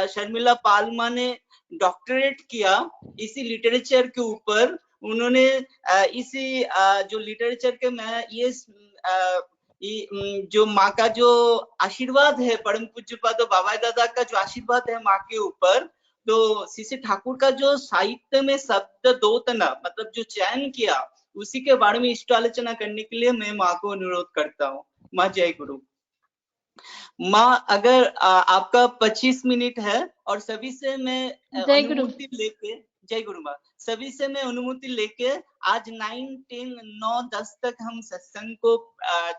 शर्मिला पालमा ने डॉक्टरेट किया इसी लिटरेचर के ऊपर। उन्होंने इसी जो लिटरेचर के मैं ये जो माँ का जो आशीर्वाद है, परम पूज्य पादो बाबा दादा का जो आशीर्वाद है माँ के ऊपर, तो सीसी ठाकुर का जो साहित्य में शब्द दोतना मतलब जो चयन किया, उसी के बारे में इष्ट आलोचना करने के लिए मैं माँ को अनुरोध करता हूँ। माँ जय गुरु। माँ अगर आपका 25 मिनट है और सभी से मैं अनुमति लेके, जय गुरु माँ, सभी से मैं अनुमति लेके आज 9, 10, 9, 10 तक हम सत्संग को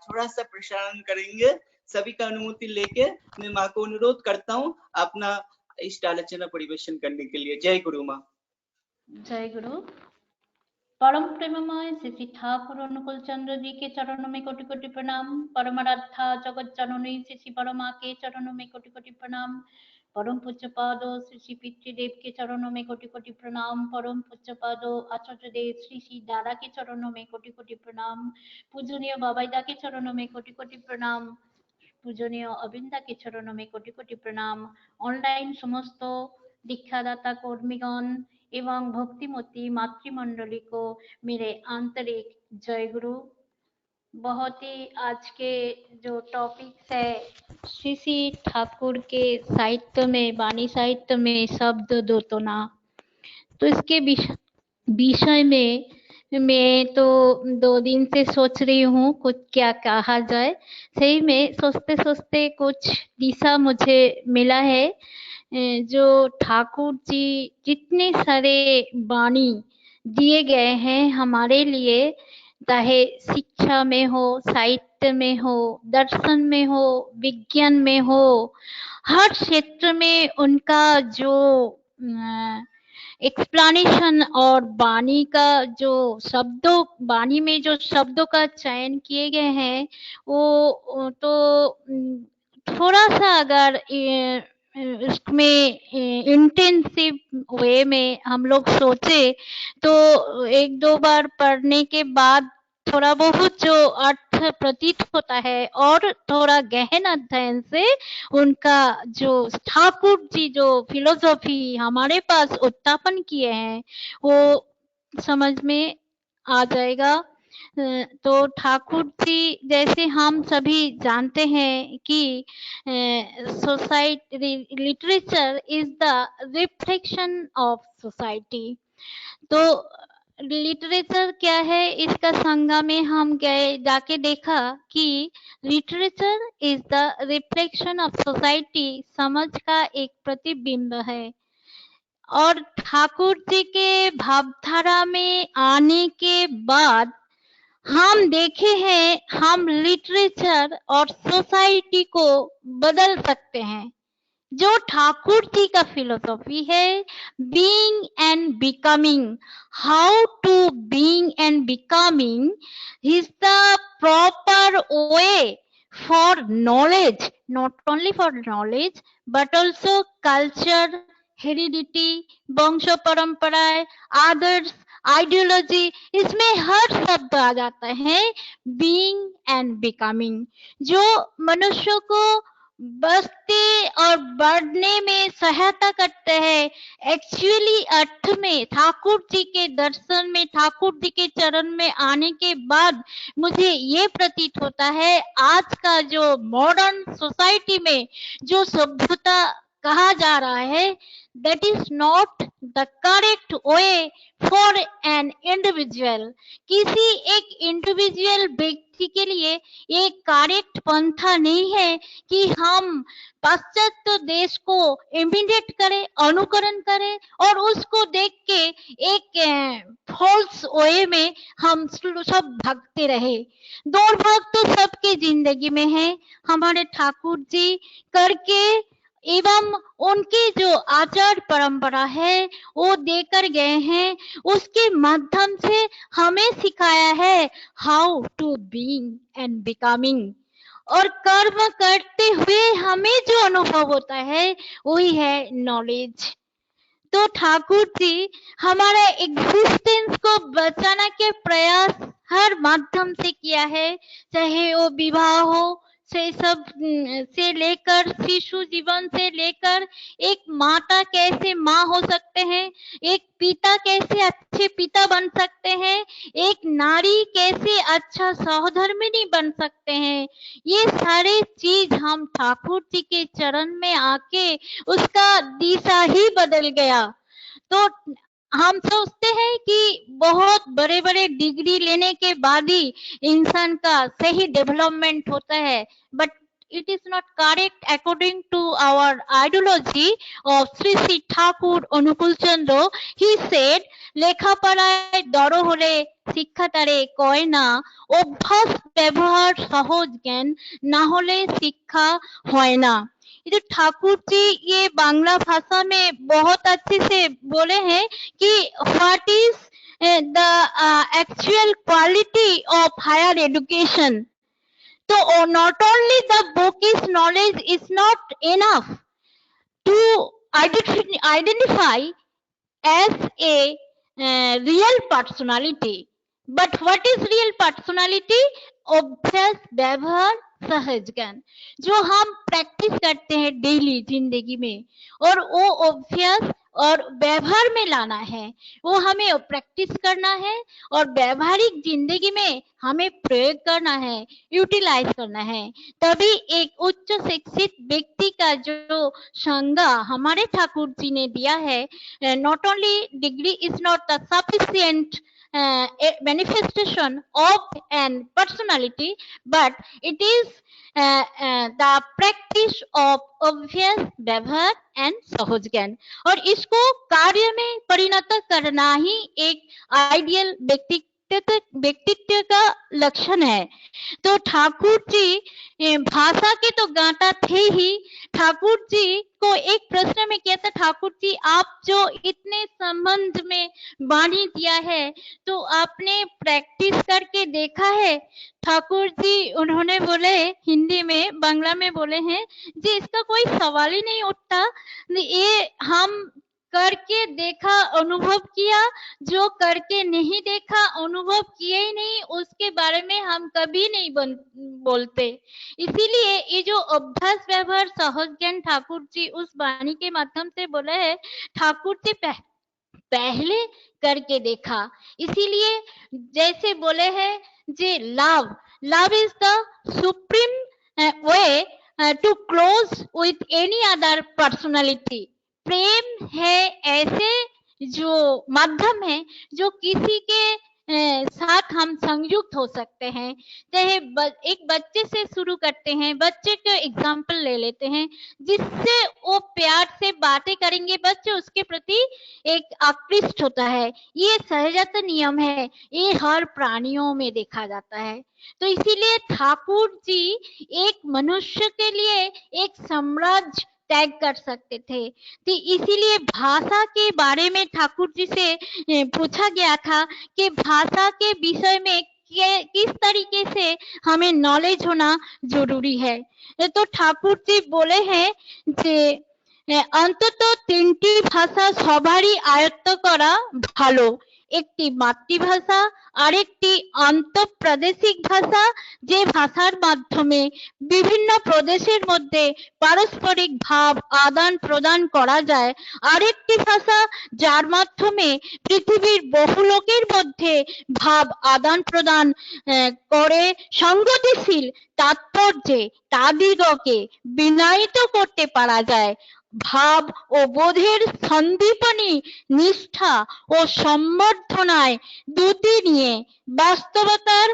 थोड़ा सा प्रसारण करेंगे। सभी का अनुमति लेके मैं माँ को अनुरोध करता हूँ अपना इष्ट आलोचना परिवेशन करने के लिए। जय गुरु माँ। जय गुरु। परम प्रेममय श्री ठाकुर अनुकूल चंद्र जी के चरणों में कोटि कोटि प्रणाम। परमाराध्या जगत जननी श्री परमा के चरणों में कोटि कोटि प्रणाम। परम पूज्य पादो श्री पितृदेव के चरणों में कोटि कोटि प्रणाम। परम पूज्य पादो आचार्य देव श्री दादा के चरणों में कोटि कोटि प्रणाम। पूजनीय बाबाईदा के चरणों में कोटि कोटि प्रणाम। पूजनीय अविंदा के चरणों में कोटि कोटि प्रणाम। ऑनलाइन समस्त दीक्षादाता कर्मीगण एवं भक्तिमती मातृमंडली को मेरे आंतरिक जय गुरु। बहुत ही आज के जो टॉपिक्स है श्री ठाकुर के साहित्य में, वाणी साहित्य में शब्द दोतना, तो इसके विषय में मैं तो 2 दिन से सोच रही हूँ कुछ क्या कहा जाए। सही में सोचते सोचते कुछ दिशा मुझे मिला है। जो ठाकुर जी जितने सारे वाणी दिए गए हैं हमारे लिए, चाहे शिक्षा में हो, साहित्य में हो, दर्शन में हो, विज्ञान में हो, हर क्षेत्र में उनका जो एक्सप्लेनेशन और वाणी का जो शब्दों, वाणी में जो शब्दों का चयन किए गए हैं वो तो थोड़ा सा अगर इसमें इंटेंसिव वे में हम लोग सोचे तो 1-2 बार पढ़ने के बाद थोड़ा बहुत जो अर्थ प्रतीत होता है और थोड़ा गहन अध्ययन से उनका जो ठाकुर जी जो फिलोसॉफी हमारे पास उत्थापन किए हैं वो समझ में आ जाएगा। तो ठाकुर जी जैसे हम सभी जानते हैं कि society literature is the reflection of society. तो लिटरेचर क्या है, इसका संज्ञा में हम गए जाके देखा कि literature is the reflection of society, समझ का एक प्रतिबिंब है। और ठाकुर जी के भावधारा में आने के बाद हम देखे हैं हम लिटरेचर और सोसाइटी को बदल सकते हैं। जो ठाकुर जी का फिलोसॉफी है, being and becoming, how to being and becoming is the proper way for knowledge, not only for knowledge but also culture, heredity, वंश परंपराएं, आदर्श, आइडियोलॉजी, इसमें हर शब्द आ जाता है बीइंग एंड बिकमिंग, जो मनुष्य को बसते और बढ़ने में सहायता करते हैं। एक्चुअली अर्थ में ठाकुर जी के दर्शन में, ठाकुर जी के चरण में आने के बाद मुझे ये प्रतीत होता है आज का जो मॉडर्न सोसाइटी में जो सभ्यता कहा जा रहा है, that is not the correct way for an individual. किसी एक इंडिविजुअल व्यक्ति के लिए एक करेक्ट पंथा नहीं है कि हम पाश्चात्य देश को इमिटेट करें, अनुकरण करें और उसको देख के एक फॉल्स वे में हम सब भागते रहे। दौड़ भाग तो सबके जिंदगी में है। हमारे ठाकुर जी करके एवं उनकी जो आचार परंपरा है वो देकर गए हैं, उसके माध्यम से हमें सिखाया है how to being and becoming. और कर्म करते हुए हमें जो अनुभव होता है वही है नॉलेज। तो ठाकुर जी हमारे एग्जिस्टेंस को बचाने के प्रयास हर माध्यम से किया है, चाहे वो विवाह हो से सब से लेकर शिशु जीवन से लेकर एक माता कैसे माँ हो सकते हैं, एक पिता कैसे अच्छे पिता बन सकते हैं, एक नारी कैसे अच्छा सहधर्मिणी बन सकते हैं, ये सारे चीज हम ठाकुर जी के चरण में आके उसका दिशा ही बदल गया। तो हम सोचते हैं कि बहुत बड़े बड़े डिग्री लेने के बाद ही इंसान का सही डेवलपमेंट होता है, but it is not correct according to our ideology of Sri Sri Thakur Anukul Chandra. He said, লেখা পড়ায় দড় হলে শিক্ষা তারে কয় না, অভ্যাস ব্যবহার সহজ জ্ঞান না হলে শিক্ষা হয় না। ये ठाकुर जी ये बांग्ला भाषा में बहुत अच्छे से बोले हैं कि what is the actual quality of higher education. तो not only the book is knowledge is not enough to identify as a real personality, but what is real personality? अभ्यास व्यवहार सहज ज्ञान, जो हम प्रैक्टिस करते हैं डेली जिंदगी में और वो अभ्यास और व्यवहार में लाना है, वो हमें प्रैक्टिस करना है और व्यवहारिक जिंदगी में हमें प्रयोग करना है, यूटिलाइज करना है। तभी एक उच्च शिक्षित व्यक्ति का जो संज्ञा हमारे ठाकुर जी ने दिया है, not only degree is not the sufficient manifestation of an personality, but it is the practice of obvious व्यवहार एंड सहज ज्ञान, और इसको कार्य में परिणत करना ही एक आइडियल व्यक्तित्व का लक्षण है। तो ठाकुर जी भाषा के तो गांठा थे ही। ठाकुर जी को एक प्रश्न में किया था, ठाकुर जी आप जो इतने संबंध में वाणी दिया है तो आपने प्रैक्टिस करके देखा है? ठाकुर जी उन्होंने बोले हिंदी में, बांग्ला में बोले हैं जी इसका कोई सवाल ही नहीं उठता, ये हम करके देखा अनुभव किया, जो करके नहीं देखा अनुभव किए ही नहीं उसके बारे में हम कभी नहीं बोलते। इसीलिए ये जो अभ्यास व्यवहार सहज ज्ञान ठाकुर जी उस वाणी के माध्यम से बोले है, ठाकुर जी पहले करके देखा। इसीलिए जैसे बोले हैं जे love is the supreme way to close with any other personality. प्रेम है ऐसे जो माध्यम है जो किसी के साथ हम संयुक्त हो सकते हैं। चाहे एक बच्चे से शुरू करते हैं, बच्चे का एग्जाम्पल ले लेते हैं, जिससे वो प्यार से बातें करेंगे बच्चे उसके प्रति एक आकृष्ट होता है। ये सहजात नियम है, ये हर प्राणियों में देखा जाता है। तो इसीलिए ठाकुर जी एक मनुष्य के लिए एक साम्राज्य त्याग कर सकते थे। तो इसीलिए भाषा के बारे में ठाकुर जी से पूछा गया था कि भाषा के विषय में किस तरीके से हमें नॉलेज होना जरूरी है। तो ठाकुर जी बोले हैं जे अंतत तीनटी भाषा सबारই आयत्त करा भालो, একটি মাতৃভাষা, আরেকটি আন্তঃপ্রাদেশিক ভাষা যে ভাষার মাধ্যমে বিভিন্ন প্রদেশের মধ্যে পারস্পরিক ভাব আদান প্রদান করা যায়, আরেকটি ভাষা যার মাধ্যমে পৃথিবীর বহু লোকের মধ্যে ভাব আদান প্রদান করে সংগতিশীল তাৎপর্যে তাদিগকে বিনায়িত করতে পারা যায়। ভাব ও বোধের সন্দীপনী নিষ্ঠা ও সম্বর্ধনায় দুটি নিয়ে বাস্তবতার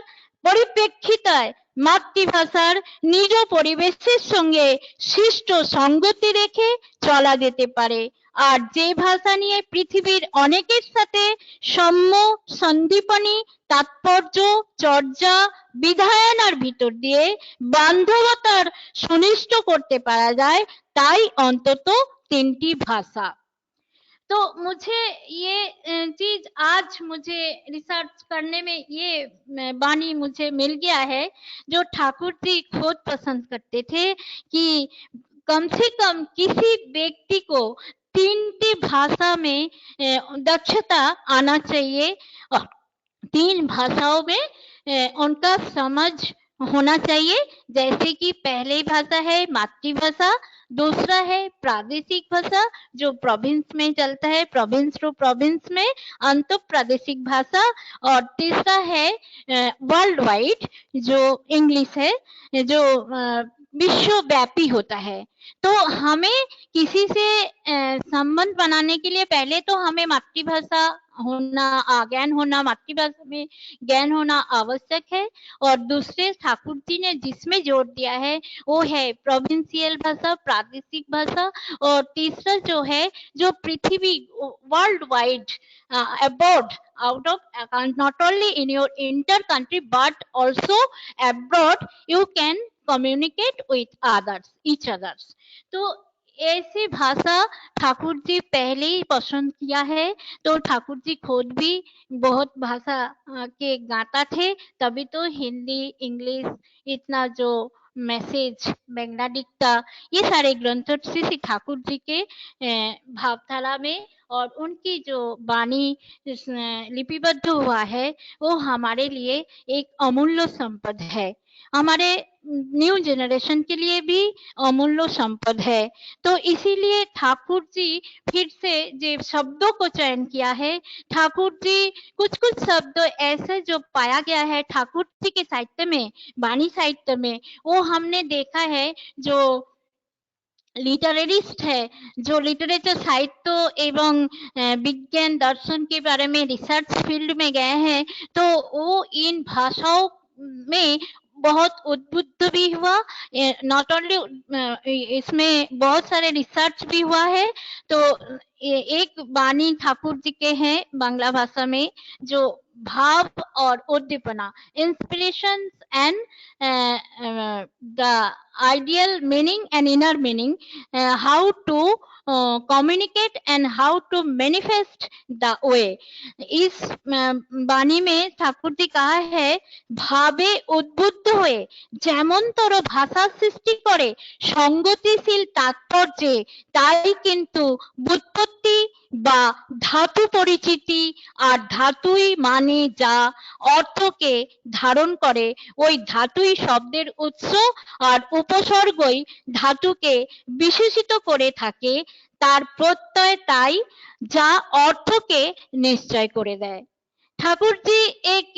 পরিপ্রেক্ষিতায় মাতৃভাষার নিজ পরিবেশের সঙ্গে সৃষ্ট সঙ্গতি রেখে চলা যেতে পারে। আর যে ভাষা নিয়ে পৃথিবীর অনেকের সাথে সম্য সন্দীপনী তাৎপর্য চর্যা বিধায়নার ভিতর দিয়ে বান্ধবতার সুনিষ্ট করতে পারা যায়, ताई अंतत तीनटी भाषा। तो मुझे ये चीज आज मुझे रिसर्च करने में ये बानी मुझे मिल गया है, जो ठाकुर जी खुद पसंद करते थे कि कम से कम किसी व्यक्ति को तीनटी भाषा में दक्षता आना चाहिए और तीन भाषाओं में उनका समझ होना चाहिए। जैसे कि पहली भाषा है मातृभाषा, दूसरा है प्रादेशिक भाषा जो प्रोविंस में चलता है, प्रोविंस टू प्रोविंस में अंत प्रादेशिक भाषा, और तीसरा है वर्ल्ड वाइड जो इंग्लिश है, जो विश्वव्यापी होता है। तो हमें किसी से संबंध बनाने के लिए पहले तो हमें मातृभाषा होना, ज्ञान होना, मातृभाषा में ज्ञान होना आवश्यक है। और दूसरे ठाकुर जी ने जिसमें जोर दिया है वो है प्रोविंशियल भाषा, प्रादेशिक भाषा, और तीसरा जो है जो पृथ्वी world wide abroad, out of not only in your inter country but also abroad you can communicate with others, each others। तो ऐसी भाषा ठाकुर जी पहले ही पसंद किया है। तो ठाकुर जी खुद भी बहुत भाषा के गाता थे, तभी तो हिंदी इंग्लिश इतना जो मैसेज मैग्नाडिक्ता ये सारे ग्रंथ श्री ठाकुर जी के भावधारा में और उनकी जो वाणी लिपिबद्ध हुआ है वो हमारे लिए एक अमूल्य संपद है, हमारे न्यू जनरेशन के लिए भी अमूल्य संपद है। तो इसीलिए ठाकुर जी फिर से जो शब्दों को चयन किया है, ठाकुर जी कुछ शब्द ऐसे जो पाया गया है ठाकुर जी के साहित्य में, वाणी साहित्य में, वो हमने देखा है जो लिटरेरिस्ट है, जो लिटरेचर साहित्य एवं विज्ञान दर्शन के बारे में रिसर्च फील्ड में गए हैं, तो वो इन भाषाओं में बहुत उद्बुद्ध भी हुआ। नॉट ओनली इसमें बहुत सारे रिसर्च भी हुआ है। तो एक वाणी ठाकुर जी के हैं बांग्ला भाषा में जो भाव और उद्दीपना, inspiration and the ideal meaning and inner meaning, how to communicate and how to manifest the way। इस वाणी में ठाकुर जी कहा है भावे उद्बुद्ध हुए যেমনতর ভাষা সৃষ্টি করে সঙ্গতিশীল তাৎপর্যে, তাই কিন্তু ব্যুৎপত্তি বা ধাতু পরিচিতি আর ধাতুই মানে যা অর্থকে ধারণ করে ওই ধাতুই শব্দের উৎস আর উপসর্গই ধাতুকে বিশেষিত করে থাকে, তার প্রত্যয় তাই যা অর্থকে নিশ্চয় করে দেয়। ठाकुर जी एक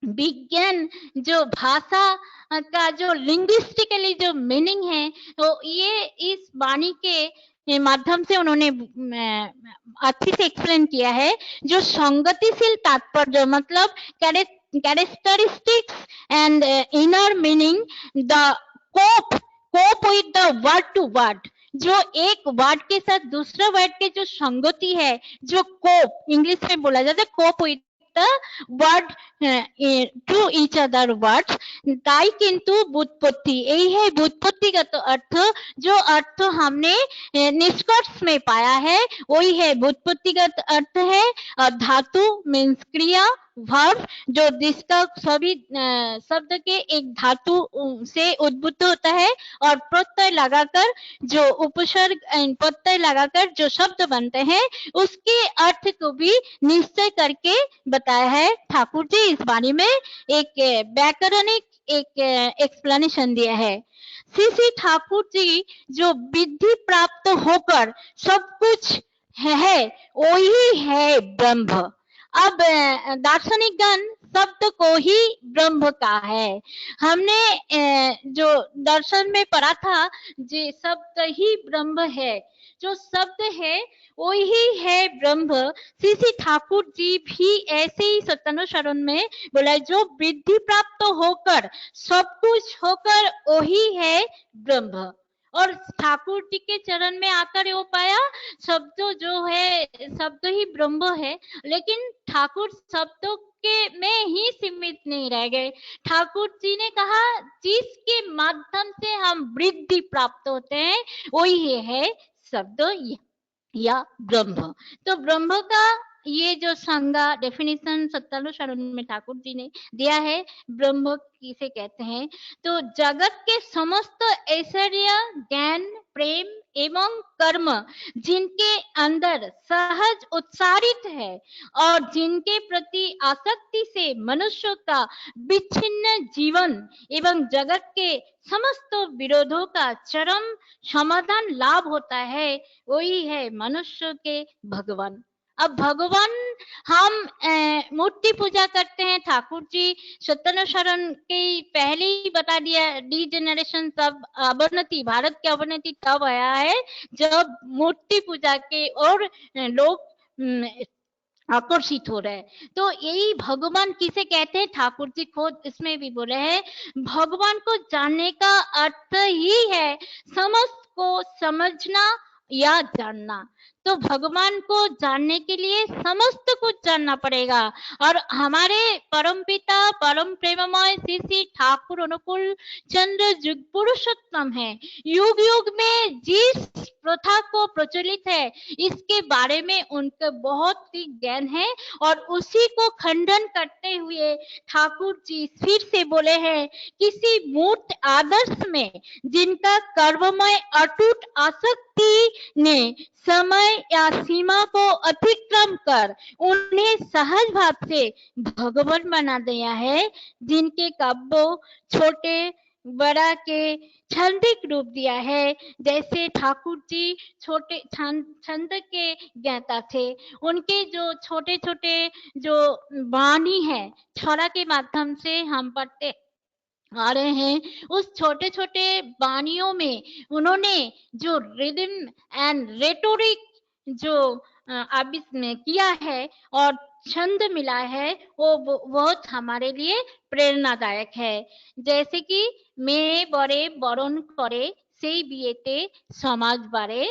विज्ञान जो भाषा का जो लिंग्विस्टिकली जो मीनिंग है तो ये इस वाणी के माध्यम से उन्होंने अच्छे से एक्सप्लेन किया है। जो संगतिशील तात्पर्य मतलब characteristics and inner meaning, the cope with the word to word, जो एक वर्ड के साथ दूसरा वर्ड के जो संगति है, जो कोप इंग्लिश में बोला जाता है cope with the word to each other words, তাই কিন্তু व्युत्पत्ति, यही है व्युत्पत्तिगत अर्थ। जो अर्थ हमने निष्कर्ष में पाया है वही है व्युत्पत्तिगत अर्थ है। धातु मीन्स क्रिया, वर्ब जो जिसका सभी शब्द के एक धातु से उद्भूत होता है, और प्रत्यय लगाकर जो उपसर्ग प्रत्यय लगाकर जो शब्द बनते हैं उसके अर्थ को भी निश्चय करके बताया है ठाकुर जी। इस वाणी में एक व्याकरणिक एक एक्सप्लेनेशन दिया है। श्री ठाकुर जी जो विधि प्राप्त होकर सब कुछ है वही है ब्रह्म। अब दार्शनिक गण शब्द को ही ब्रह्म का है। हमने जो दर्शन में पढ़ा था जे शब्द ही ब्रह्म है, जो शब्द है वही है ब्रह्म। श्री ठाकुर जी भी ऐसे ही सत्यानुशासन शरण में बोला, जो वृद्धि प्राप्त होकर सब कुछ होकर वही है ब्रह्म। और ठाकुर जी के चरण में आकर वो पाया शब्द जो है शब्द ही ब्रह्म है। लेकिन ठाकुर शब्दों के में ही सीमित नहीं रह गए। ठाकुर जी ने कहा जिसके माध्यम से हम वृद्धि प्राप्त होते हैं वही है शब्द या ब्रह्म। तो ब्रह्म का ये जो संज्ञा डेफिनेशन सत्यानुशासन में ठाकुर जी ने दिया है, ब्रह्म किसे कहते हैं, तो जगत के समस्त ऐश्वर्य, ज्ञान, प्रेम एवं कर्म जिनके अंदर सहज उत्सारित है और जिनके प्रति आसक्ति से मनुष्य का विच्छिन्न जीवन एवं जगत के समस्त विरोधों का चरम समाधान लाभ होता है, वही है मनुष्य के भगवान। अब भगवान हम मूर्ति पूजा करते हैं। ठाकुर जी सत्यानुशासन के पहले ही बता दिया, डिजेनरेशन तब अवनति, भारत की अवनति तब आया है जब मूर्ति पूजा के और लोग आकर्षित हो रहे हैं। तो यही भगवान किसे कहते हैं, ठाकुर जी खुद इसमें भी बोले हैं, भगवान को जानने का अर्थ ही है समस्त को समझना या जानना। तो भगवान को जानने के लिए समस्त कुछ जानना पड़ेगा। और हमारे परम पिता परम प्रेममय श्री ठाकुर अनुकूल चंद्र युग पुरुषोत्तम है। युग युग में जिस प्रथा को प्रचलित है इसके बारे में उनका बहुत ही ज्ञान है और उसी को खंडन करते हुए ठाकुर जी फिर से बोले हैं, किसी मूर्त आदर्श में जिनका कर्ममय अटूट आसक्ति ने समय या सीमा को अतिक्रम कर उन्हें सहज भाव से भगवान बना दिया है, जिनके काव्यों छोटे बड़ा के छंदिक रूप दिया है। जैसे ठाकुर जी छोटे छंद के ज्ञाता थे, उनके जो छोटे छोटे जो वाणी है छड़ा के माध्यम से हम पढ़ते आ रहे हैं, उस छोटे छोटे वाणियों में उन्होंने जो रिदम एंड रेटोरिक जो आविष्कार में किया है और छंद मिला है वो बहुत हमारे लिए प्रेरणादायक है। जैसे कि मेरे बड़े बरণ करे সেই বিয়েতে সমাজ বাড়ে,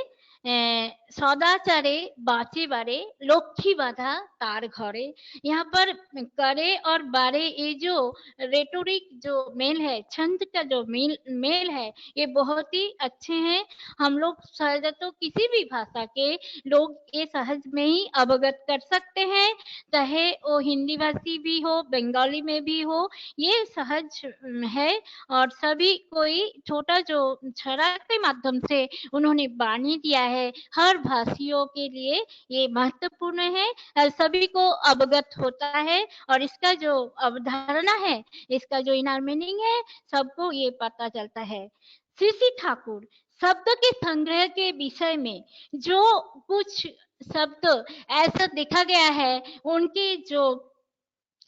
सदाचारे बाचे बारे लक्ष्मी बाधा तार घरे। यहाँ पर करे और बारे ये जो रेटोरिक जो मेल है, छंद का जो मेल है, ये बहुत ही अच्छे हैं। हम लोग सहज तो किसी भी भाषा के लोग ये सहज में ही अवगत कर सकते हैं, चाहे वो हिंदी भाषी भी हो बंगाली में भी हो, ये सहज है। और सभी कोई छोटा जो छड़ा के माध्यम से उन्होंने वाणी दिया है, हर भाषियों के लिए ये महत्वपूर्ण है और सभी को अवगत होता है और इसका जो अवधारणा है, इसका जो इनर मीनिंग है, सबको ये पता चलता है। श्री ठाकुर शब्द के संग्रह के विषय में जो कुछ शब्द ऐसा देखा गया है उनके जो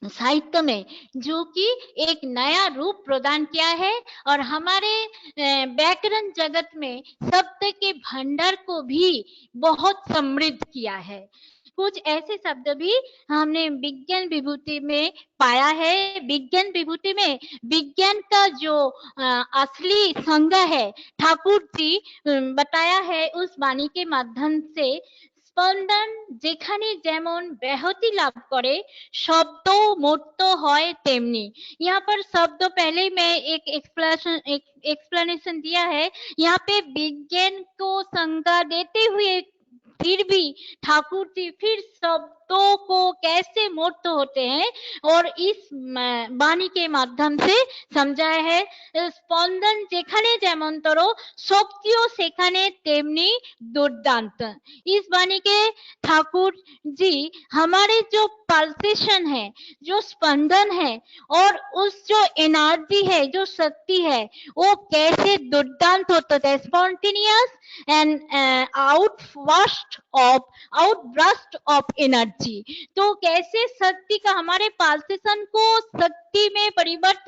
साहित्य में, जो कि एक नया रूप प्रदान किया है और हमारे व्याकरण जगत में शब्द के भंडार को भी बहुत समृद्ध किया है। कुछ ऐसे शब्द भी हमने विज्ञान विभूति में पाया है। विज्ञान विभूति में विज्ञान का जो असली संज्ञा है ठाकुर जी बताया है उस वाणी के माध्यम से। स्पंदन যেখানে যেমন ব্যাহতি লাভ করে শব্দ মূর্ত হয় তেমনি। यहाँ पर शब्द पहले ही मैं एक एक्सप्लेनेशन दिया है। यहाँ पे विज्ञान को संज्ञा देते हुए फिर भी ठाकुर जी फिर शब्दों को कैसे मूर्त होते हैं और इस वाणी के माध्यम से समझाया है। स्पंदन যেখানে যেমনতর শক্তিও সেখানে তেমনি दुर्दांत। इस वाणी के ठाकुर जी हमारे जो पल्सेशन है, जो स्पंदन है और उस जो एनर्जी है, जो शक्ति है, वो कैसे दुर्दांत होता है, spontaneous and outburst of energy. तो कैसे शक्ति का हमारे पल्सेशन को शक्ति में परिवर्तित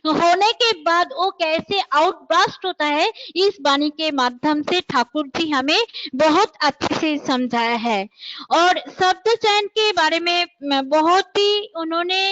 होने के बाद वो कैसे आउटब्रस्ट होता है, इस वाणी के माध्यम से ठाकुर जी हमें बहुत अच्छे से समझाया है। और शब्द चयन के बारे में बहुत ही उन्होंने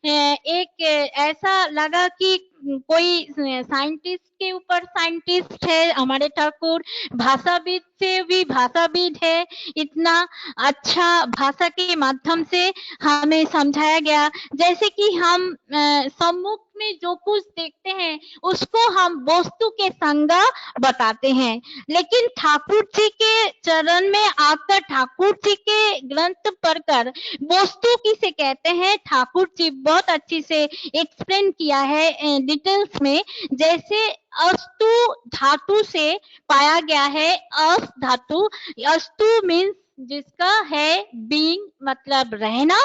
एक ऐसा लगा कि कोई साइंटिस्ट के ऊपर साइंटिस्ट है हमारे ठाकुर, भाषाविद से भी भाषाविद है। इतना अच्छा भाषा के माध्यम से हमें समझाया गया, जैसे कि हम सम्मुख में जो कुछ देखते हैं उसको हम वस्तु के संज्ञा बताते हैं, लेकिन ठाकुर जी के चरण में आकर ठाकुर जी के ग्रंथ पढ़कर वस्तु किसे कहते हैं, ठाकुर जी बहुत अच्छी से एक्सप्लेन किया है डिटेल्स में। जैसे अस्तु धातु से पाया गया है, अस धातु, अस्तु मीन्स जिसका है बीइंग मतलब रहना,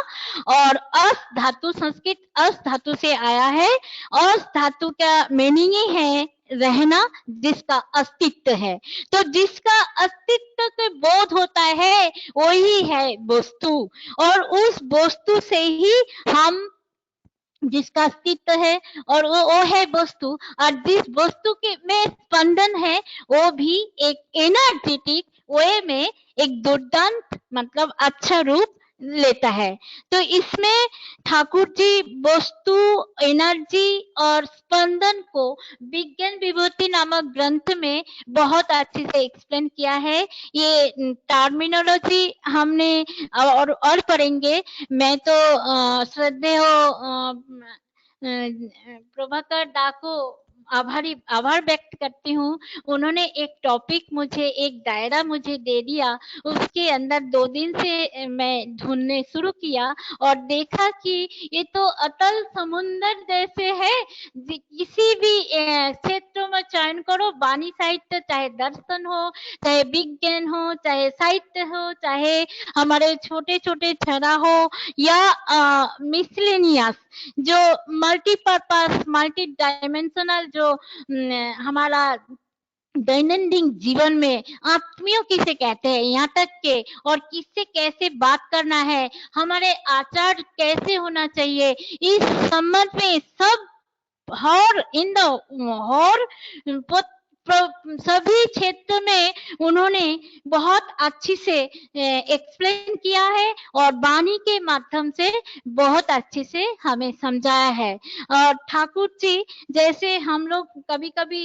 और अस धातु संस्कृत अस धातु से आया है। अस धातु का मीनिंग ही है रहना, जिसका अस्तित्व है। तो जिसका अस्तित्व का बोध होता है वही है वस्तु, और उस वस्तु से ही हम, जिसका अस्तित्व है और वो है वस्तु, और जिस वस्तु के में स्पंदन है वो भी एक एनर्जेटिक वे में एक दुर्दांत मतलब अच्छा रूप लेता है। तो इसमें ठाकुर जी वस्तु, एनर्जी और स्पंदन को विज्ञान विभूति नामक ग्रंथ में बहुत अच्छे से एक्सप्लेन किया है। ये टर्मिनोलॉजी हमने और पढ़ेंगे। मैं तो श्रद्धेय प्रभाकर दा को आभार व्यक्त करती हूँ। उन्होंने एक टॉपिक मुझे, एक दायरा मुझे दे दिया, उसके अंदर 2 दिन से मैं ढूंढने शुरू किया और देखा कि ये तो अतल समुंदर जैसे है। किसी भी क्षेत्र में चयन करो, वाणी साहित्य, चाहे दर्शन हो, चाहे विज्ञान हो, चाहे साहित्य हो, चाहे हमारे छोटे छोटे छड़ा हो, या मिसलेनियस जो मल्टीपर्पस मल्टी डायमेंशनल जो हमारा दैनंदिन जीवन में आत्मियों किसे कहते हैं, यहाँ तक के और किससे कैसे बात करना है, हमारे आचार कैसे होना चाहिए, इस संबंध में सब हर इन द सभी क्षेत्र में उन्होंने बहुत अच्छी से एक्सप्लेन किया है और वाणी के माध्यम से बहुत अच्छे से हमें समझाया है। और ठाकुर जी जैसे हम लोग कभी कभी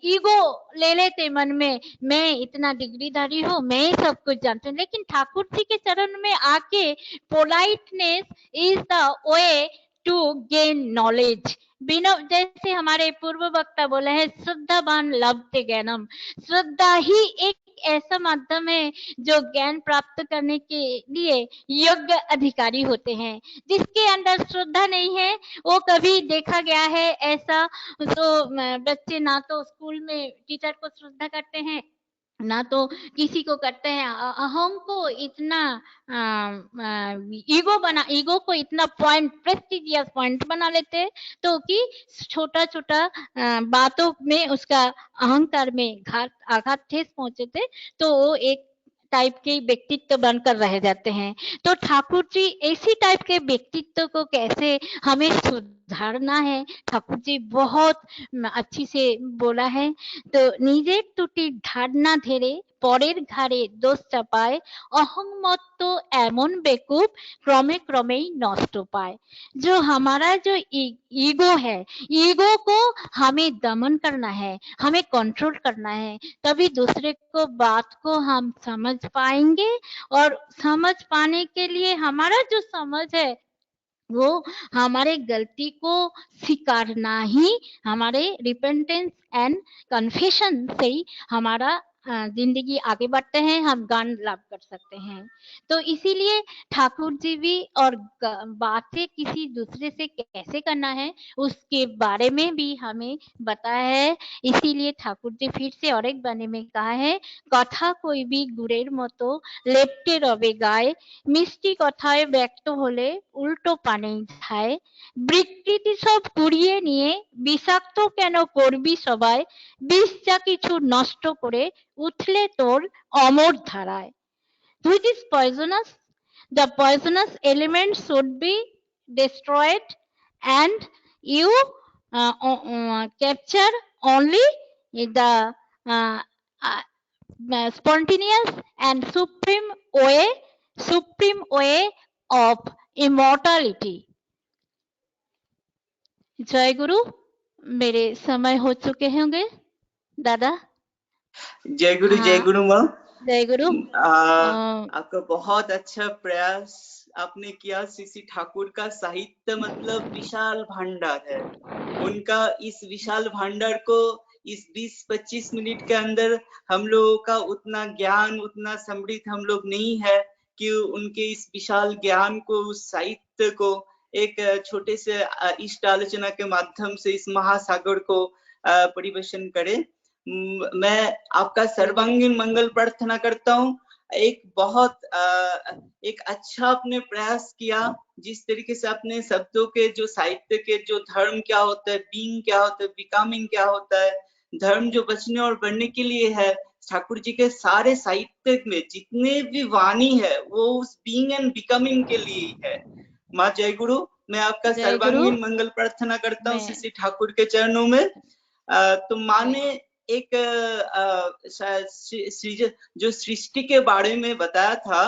ईगो ले लेते मन में, मैं इतना डिग्रीधारी हूँ, मैं सब कुछ जानती हूँ, लेकिन ठाकुर जी के चरण में आके politeness is the way to gain knowledge. बिना, जैसे हमारे पूर्व वक्ता बोले हैं, श्रद्धावान लभते ज्ञानम, श्रद्धा ही एक ऐसा माध्यम है जो ज्ञान प्राप्त करने के लिए योग्य अधिकारी होते हैं। जिसके अंदर श्रद्धा नहीं है वो कभी देखा गया है ऐसा, तो बच्चे ना तो स्कूल में टीचर को श्रद्धा करते हैं, ना तो किसी को करते हैं। अहम को इतना ईगो को इतना पॉइंट, प्रेस्टिजियस पॉइंट बना लेते हैं, तो कि छोटा छोटा बातों में उसका अहंकार में आघात ठेस पहुंचे थे, तो वो एक टाइप के व्यक्तित्व बनकर रह जाते हैं। तो ठाकुर जी ऐसी टाइप के व्यक्तित्व को कैसे हमें सुधारना है, ठाकुर जी बहुत अच्छी से बोला है। तो निजे टूटी ढाढ़ना धेरे পরের ঘাড়ে দোষ চাপায়, অহংমত্ত এমন বেকুব क्रमे क्रमेই नष्ट पाए। जो हमारा जो ईगो है, ईगो को हमें दमन करना है, हमें कंट्रोल करना है, तभी दूसरे को बात को हम समझ पाएंगे। और समझ पाने के लिए हमारा जो समझ है वो हमारे गलती को स्वीकारना ही, हमारे रिपेंटेंस एंड कन्फेशन से ही हमारा जिंदगी आगे बढ़ते हैं, हम ज्ञान लाभ कर सकते हैं। तो इसीलिए ठाकुर जी भी और बातें किसी दूसरे से कैसे करना है उसके बारे में भी हमें बताया है। इसीलिए ठाकुर जी फिर से और एक बारे में कहा है, कथा कोई भी गुड़ेर मतो लेप्टे रवे गाय, मिष्टि कथाय व्यक्त होले उल्टो पाने যায়, বিকৃতি সব কুড়িয়ে নিয়ে বিষাক্ত কেন করবি সবাই, বিষ যা কিছু নষ্ট করে উঠলে তোর অমর ধারায়। Which is poisonous? The poisonous elements should be destroyed and you capture only the uh, spontaneous and supreme way of immortality. जय गुरु। मेरे समय हो चुके होंगे दादा। जय गुरु, जय गुरु माँ। जय गुरु। आपका बहुत अच्छा प्रयास आपने किया। सीसी ठाकुर का साहित्य मतलब विशाल भंडार है। उनका इस विशाल भंडार को इस 20-25 मिनट के अंदर हम लोगों का उतना ज्ञान, उतना समृद्ध हम लोग नहीं है कि उनके इस विशाल ज्ञान को, उस साहित्य को एक छोटे से इष्ट आलोचना के माध्यम से इस महासागर को परिवेशन करें। मैं आपका सर्वांगीण मंगल प्रार्थना करता हूँ। एक बहुत एक अच्छा आपने प्रयास किया, जिस तरीके से अपने शब्दों के जो साहित्य के जो धर्म क्या होता है, बीइंग क्या होता है, बिकमिंग क्या होता है, धर्म जो बचने और बढ़ने के लिए है, ठाकुर जी के सारे साहित्य में जितने भी वाणी है वो उस बीइंग एंड बिकमिंग के लिए है। माँ जय गुरु। मैं आपका सर्वांगीण मंगल प्रार्थना करता हूँ श्री ठाकुर के चरणों में। तो माँ ने एक जो सृष्टि के बारे में बताया था,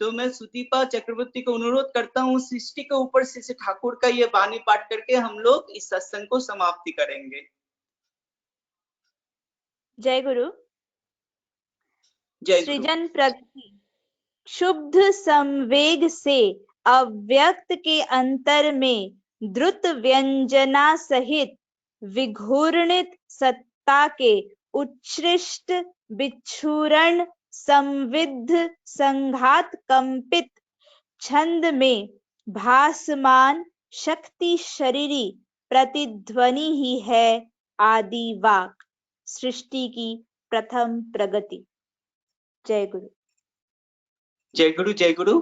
तो मैं सुदीपा चक्रवर्ती को अनुरोध करता हूँ सृष्टि के ऊपर श्री ठाकुर का ये वाणी पाठ करके हम लोग इस सत्संग को समाप्ति करेंगे। जय गुरु। जय सृजन प्रगति शुद्ध संवेग से अव्यक्त के अंतर में द्रुत व्यंजना सहित विघूर्णित सत्ता के उत्कृष्ट विच्छूरण संविद्ध संघात कंपित छंद में भासमान शक्ति शरीरी प्रतिध्वनि ही है आदि वाक सृष्टि की प्रथम प्रगति। जय गुरु। जय गुरु, जय गुरु।